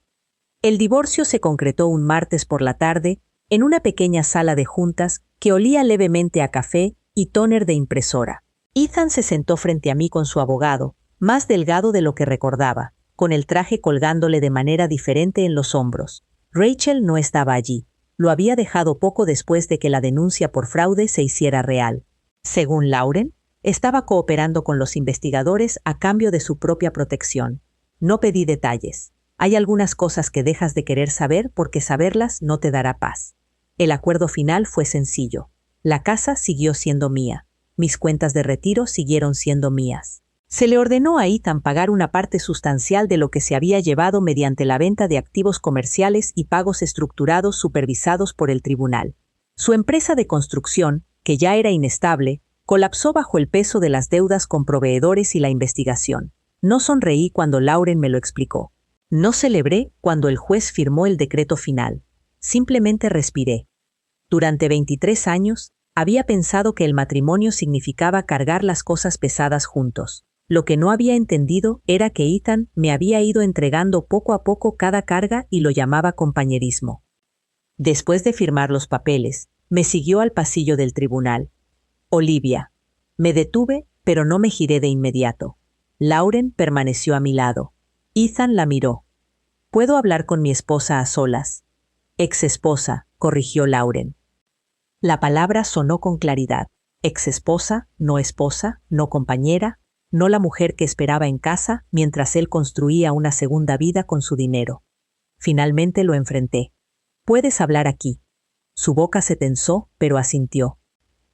El divorcio se concretó un martes por la tarde en una pequeña sala de juntas que olía levemente a café y tóner de impresora. Ethan se sentó frente a mí con su abogado, más delgado de lo que recordaba, con el traje colgándole de manera diferente en los hombros. Rachel no estaba allí. Lo había dejado poco después de que la denuncia por fraude se hiciera real. Según Lauren, estaba cooperando con los investigadores a cambio de su propia protección. No pedí detalles. Hay algunas cosas que dejas de querer saber porque saberlas no te dará paz. El acuerdo final fue sencillo. La casa siguió siendo mía. Mis cuentas de retiro siguieron siendo mías. Se le ordenó a Ethan pagar una parte sustancial de lo que se había llevado mediante la venta de activos comerciales y pagos estructurados supervisados por el tribunal. Su empresa de construcción, que ya era inestable, colapsó bajo el peso de las deudas con proveedores y la investigación. No sonreí cuando Lauren me lo explicó. No celebré cuando el juez firmó el decreto final. Simplemente respiré. Durante 23 años, había pensado que el matrimonio significaba cargar las cosas pesadas juntos. Lo que no había entendido era que Ethan me había ido entregando poco a poco cada carga y lo llamaba compañerismo. Después de firmar los papeles, me siguió al pasillo del tribunal. Olivia. Me detuve, pero no me giré de inmediato. Lauren permaneció a mi lado. Ethan la miró. «¿Puedo hablar con mi esposa a solas?» «Ex-esposa», corrigió Lauren. La palabra sonó con claridad. Ex-esposa, no compañera, no la mujer que esperaba en casa mientras él construía una segunda vida con su dinero. Finalmente lo enfrenté. «Puedes hablar aquí». Su boca se tensó, pero asintió.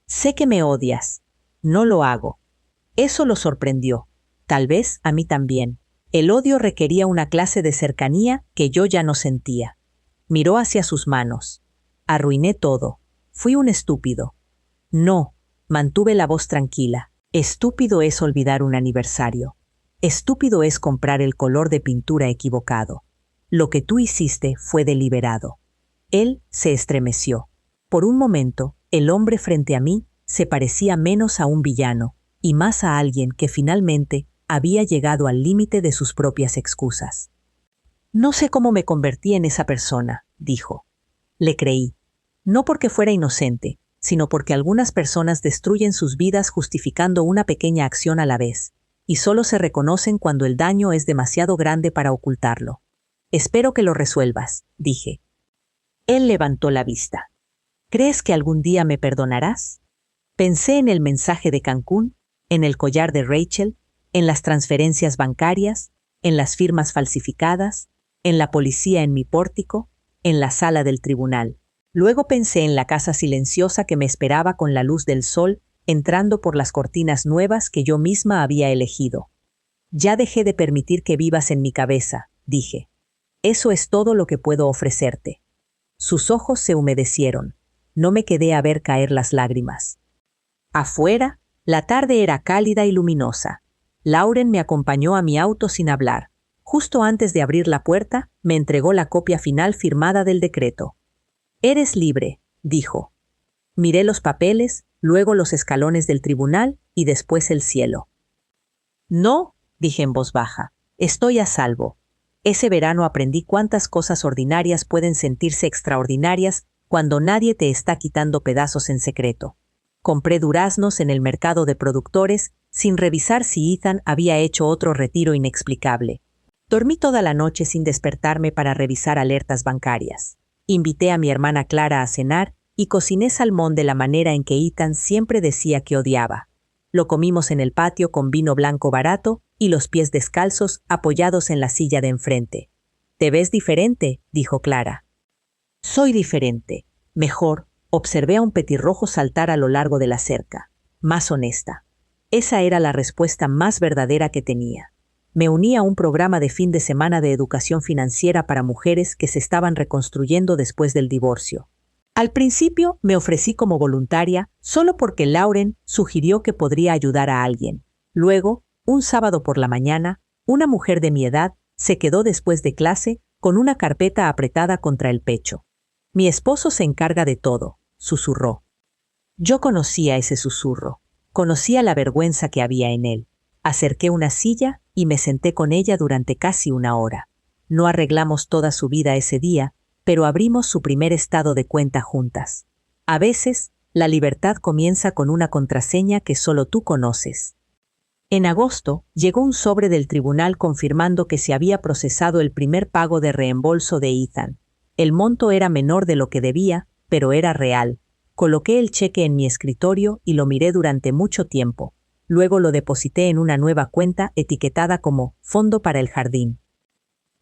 «Sé que me odias». «No lo hago». Eso lo sorprendió. Tal vez a mí también. El odio requería una clase de cercanía que yo ya no sentía. Miró hacia sus manos. «Arruiné todo. Fui un estúpido». «No», mantuve la voz tranquila. «Estúpido es olvidar un aniversario. Estúpido es comprar el color de pintura equivocado. Lo que tú hiciste fue deliberado». Él se estremeció. Por un momento, el hombre frente a mí se parecía menos a un villano y más a alguien que finalmente había llegado al límite de sus propias excusas. «No sé cómo me convertí en esa persona», dijo. Le creí. No porque fuera inocente, sino porque algunas personas destruyen sus vidas justificando una pequeña acción a la vez, y solo se reconocen cuando el daño es demasiado grande para ocultarlo. «Espero que lo resuelvas», dije. Él levantó la vista. «¿Crees que algún día me perdonarás?» Pensé en el mensaje de Cancún, en el collar de Rachel, en las transferencias bancarias, en las firmas falsificadas, en la policía en mi pórtico, en la sala del tribunal. Luego pensé en la casa silenciosa que me esperaba con la luz del sol entrando por las cortinas nuevas que yo misma había elegido. «Ya dejé de permitir que vivas en mi cabeza», dije. «Eso es todo lo que puedo ofrecerte». Sus ojos se humedecieron. No me quedé a ver caer las lágrimas. Afuera, la tarde era cálida y luminosa. Lauren me acompañó a mi auto sin hablar. Justo antes de abrir la puerta, me entregó la copia final firmada del decreto. «Eres libre», dijo. Miré los papeles, luego los escalones del tribunal y después el cielo. «No», dije en voz baja, «estoy a salvo». Ese verano aprendí cuántas cosas ordinarias pueden sentirse extraordinarias cuando nadie te está quitando pedazos en secreto. Compré duraznos en el mercado de productores sin revisar si Ethan había hecho otro retiro inexplicable. Dormí toda la noche sin despertarme para revisar alertas bancarias. Invité a mi hermana Clara a cenar y cociné salmón de la manera en que Ethan siempre decía que odiaba. Lo comimos en el patio con vino blanco barato y los pies descalzos apoyados en la silla de enfrente. «Te ves diferente», dijo Clara. «Soy diferente. Mejor, Observé a un petirrojo saltar a lo largo de la cerca. Más honesta. Esa era la respuesta más verdadera que tenía. Me uní a un programa de fin de semana de educación financiera para mujeres que se estaban reconstruyendo después del divorcio. Al principio me ofrecí como voluntaria solo porque Lauren sugirió que podría ayudar a alguien. Luego, un sábado por la mañana, una mujer de mi edad se quedó después de clase con una carpeta apretada contra el pecho. Mi esposo se encarga de todo, susurró. Yo conocía ese susurro, conocía la vergüenza que había en él. Acerqué una silla y me senté con ella durante casi una hora. No arreglamos toda su vida ese día, pero abrimos su primer estado de cuenta juntas. A veces, la libertad comienza con una contraseña que solo tú conoces. En agosto, llegó un sobre del tribunal confirmando que se había procesado el primer pago de reembolso de Ethan. El monto era menor de lo que debía, pero era real. Coloqué el cheque en mi escritorio y lo miré durante mucho tiempo. Luego lo deposité en una nueva cuenta etiquetada como Fondo para el Jardín.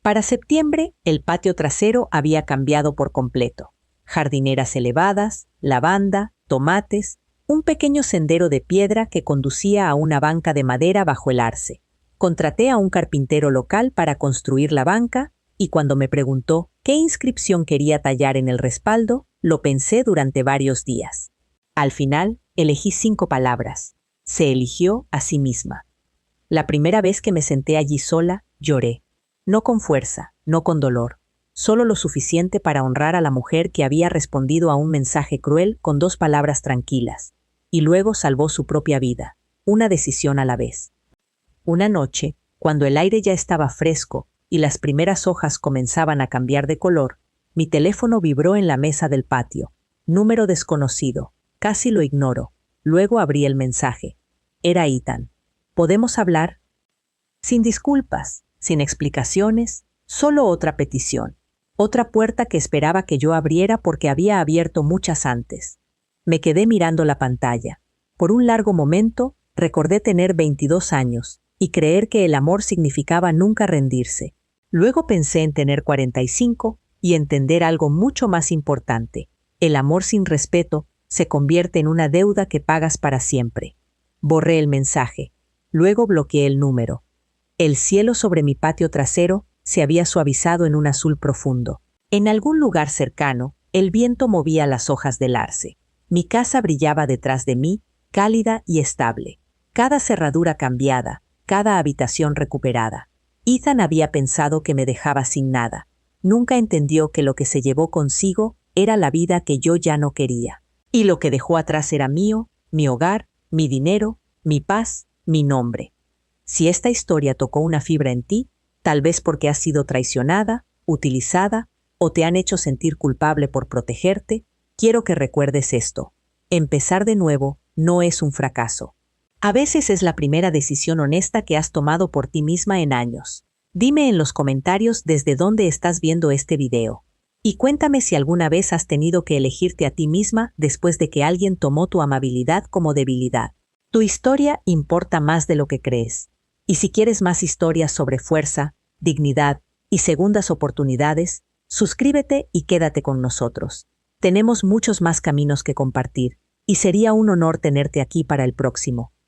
Para septiembre, el patio trasero había cambiado por completo. Jardineras elevadas, lavanda, tomates, un pequeño sendero de piedra que conducía a una banca de madera bajo el arce. Contraté a un carpintero local para construir la banca y cuando me preguntó qué inscripción quería tallar en el respaldo, lo pensé durante varios días. Al final, elegí 5 palabras. Se eligió a sí misma. La primera vez que me senté allí sola, lloré. No con fuerza, no con dolor, solo lo suficiente para honrar a la mujer que había respondido a un mensaje cruel con 2 palabras tranquilas, y luego salvó su propia vida, una decisión a la vez. Una noche, cuando el aire ya estaba fresco y las primeras hojas comenzaban a cambiar de color, mi teléfono vibró en la mesa del patio. Número desconocido. Casi lo ignoro. Luego abrí el mensaje. Era Ethan. ¿Podemos hablar? Sin disculpas, sin explicaciones, solo otra petición. Otra puerta que esperaba que yo abriera porque había abierto muchas antes. Me quedé mirando la pantalla. Por un largo momento, recordé tener 22 años y creer que el amor significaba nunca rendirse. Luego pensé en tener 45 y entender algo mucho más importante. El amor sin respeto se convierte en una deuda que pagas para siempre. Borré el mensaje. Luego bloqueé el número. El cielo sobre mi patio trasero se había suavizado en un azul profundo. En algún lugar cercano, el viento movía las hojas del arce. Mi casa brillaba detrás de mí, cálida y estable. Cada cerradura cambiada, cada habitación recuperada. Ethan había pensado que me dejaba sin nada. Nunca entendió que lo que se llevó consigo era la vida que yo ya no quería. Y lo que dejó atrás era mío, mi hogar, mi dinero, mi paz, mi nombre. Si esta historia tocó una fibra en ti, tal vez porque has sido traicionada, utilizada o te han hecho sentir culpable por protegerte, quiero que recuerdes esto. Empezar de nuevo no es un fracaso. A veces es la primera decisión honesta que has tomado por ti misma en años. Dime en los comentarios desde dónde estás viendo este video. Y cuéntame si alguna vez has tenido que elegirte a ti misma después de que alguien tomó tu amabilidad como debilidad. Tu historia importa más de lo que crees. Y si quieres más historias sobre fuerza, dignidad y segundas oportunidades, suscríbete y quédate con nosotros. Tenemos muchos más caminos que compartir, y sería un honor tenerte aquí para el próximo.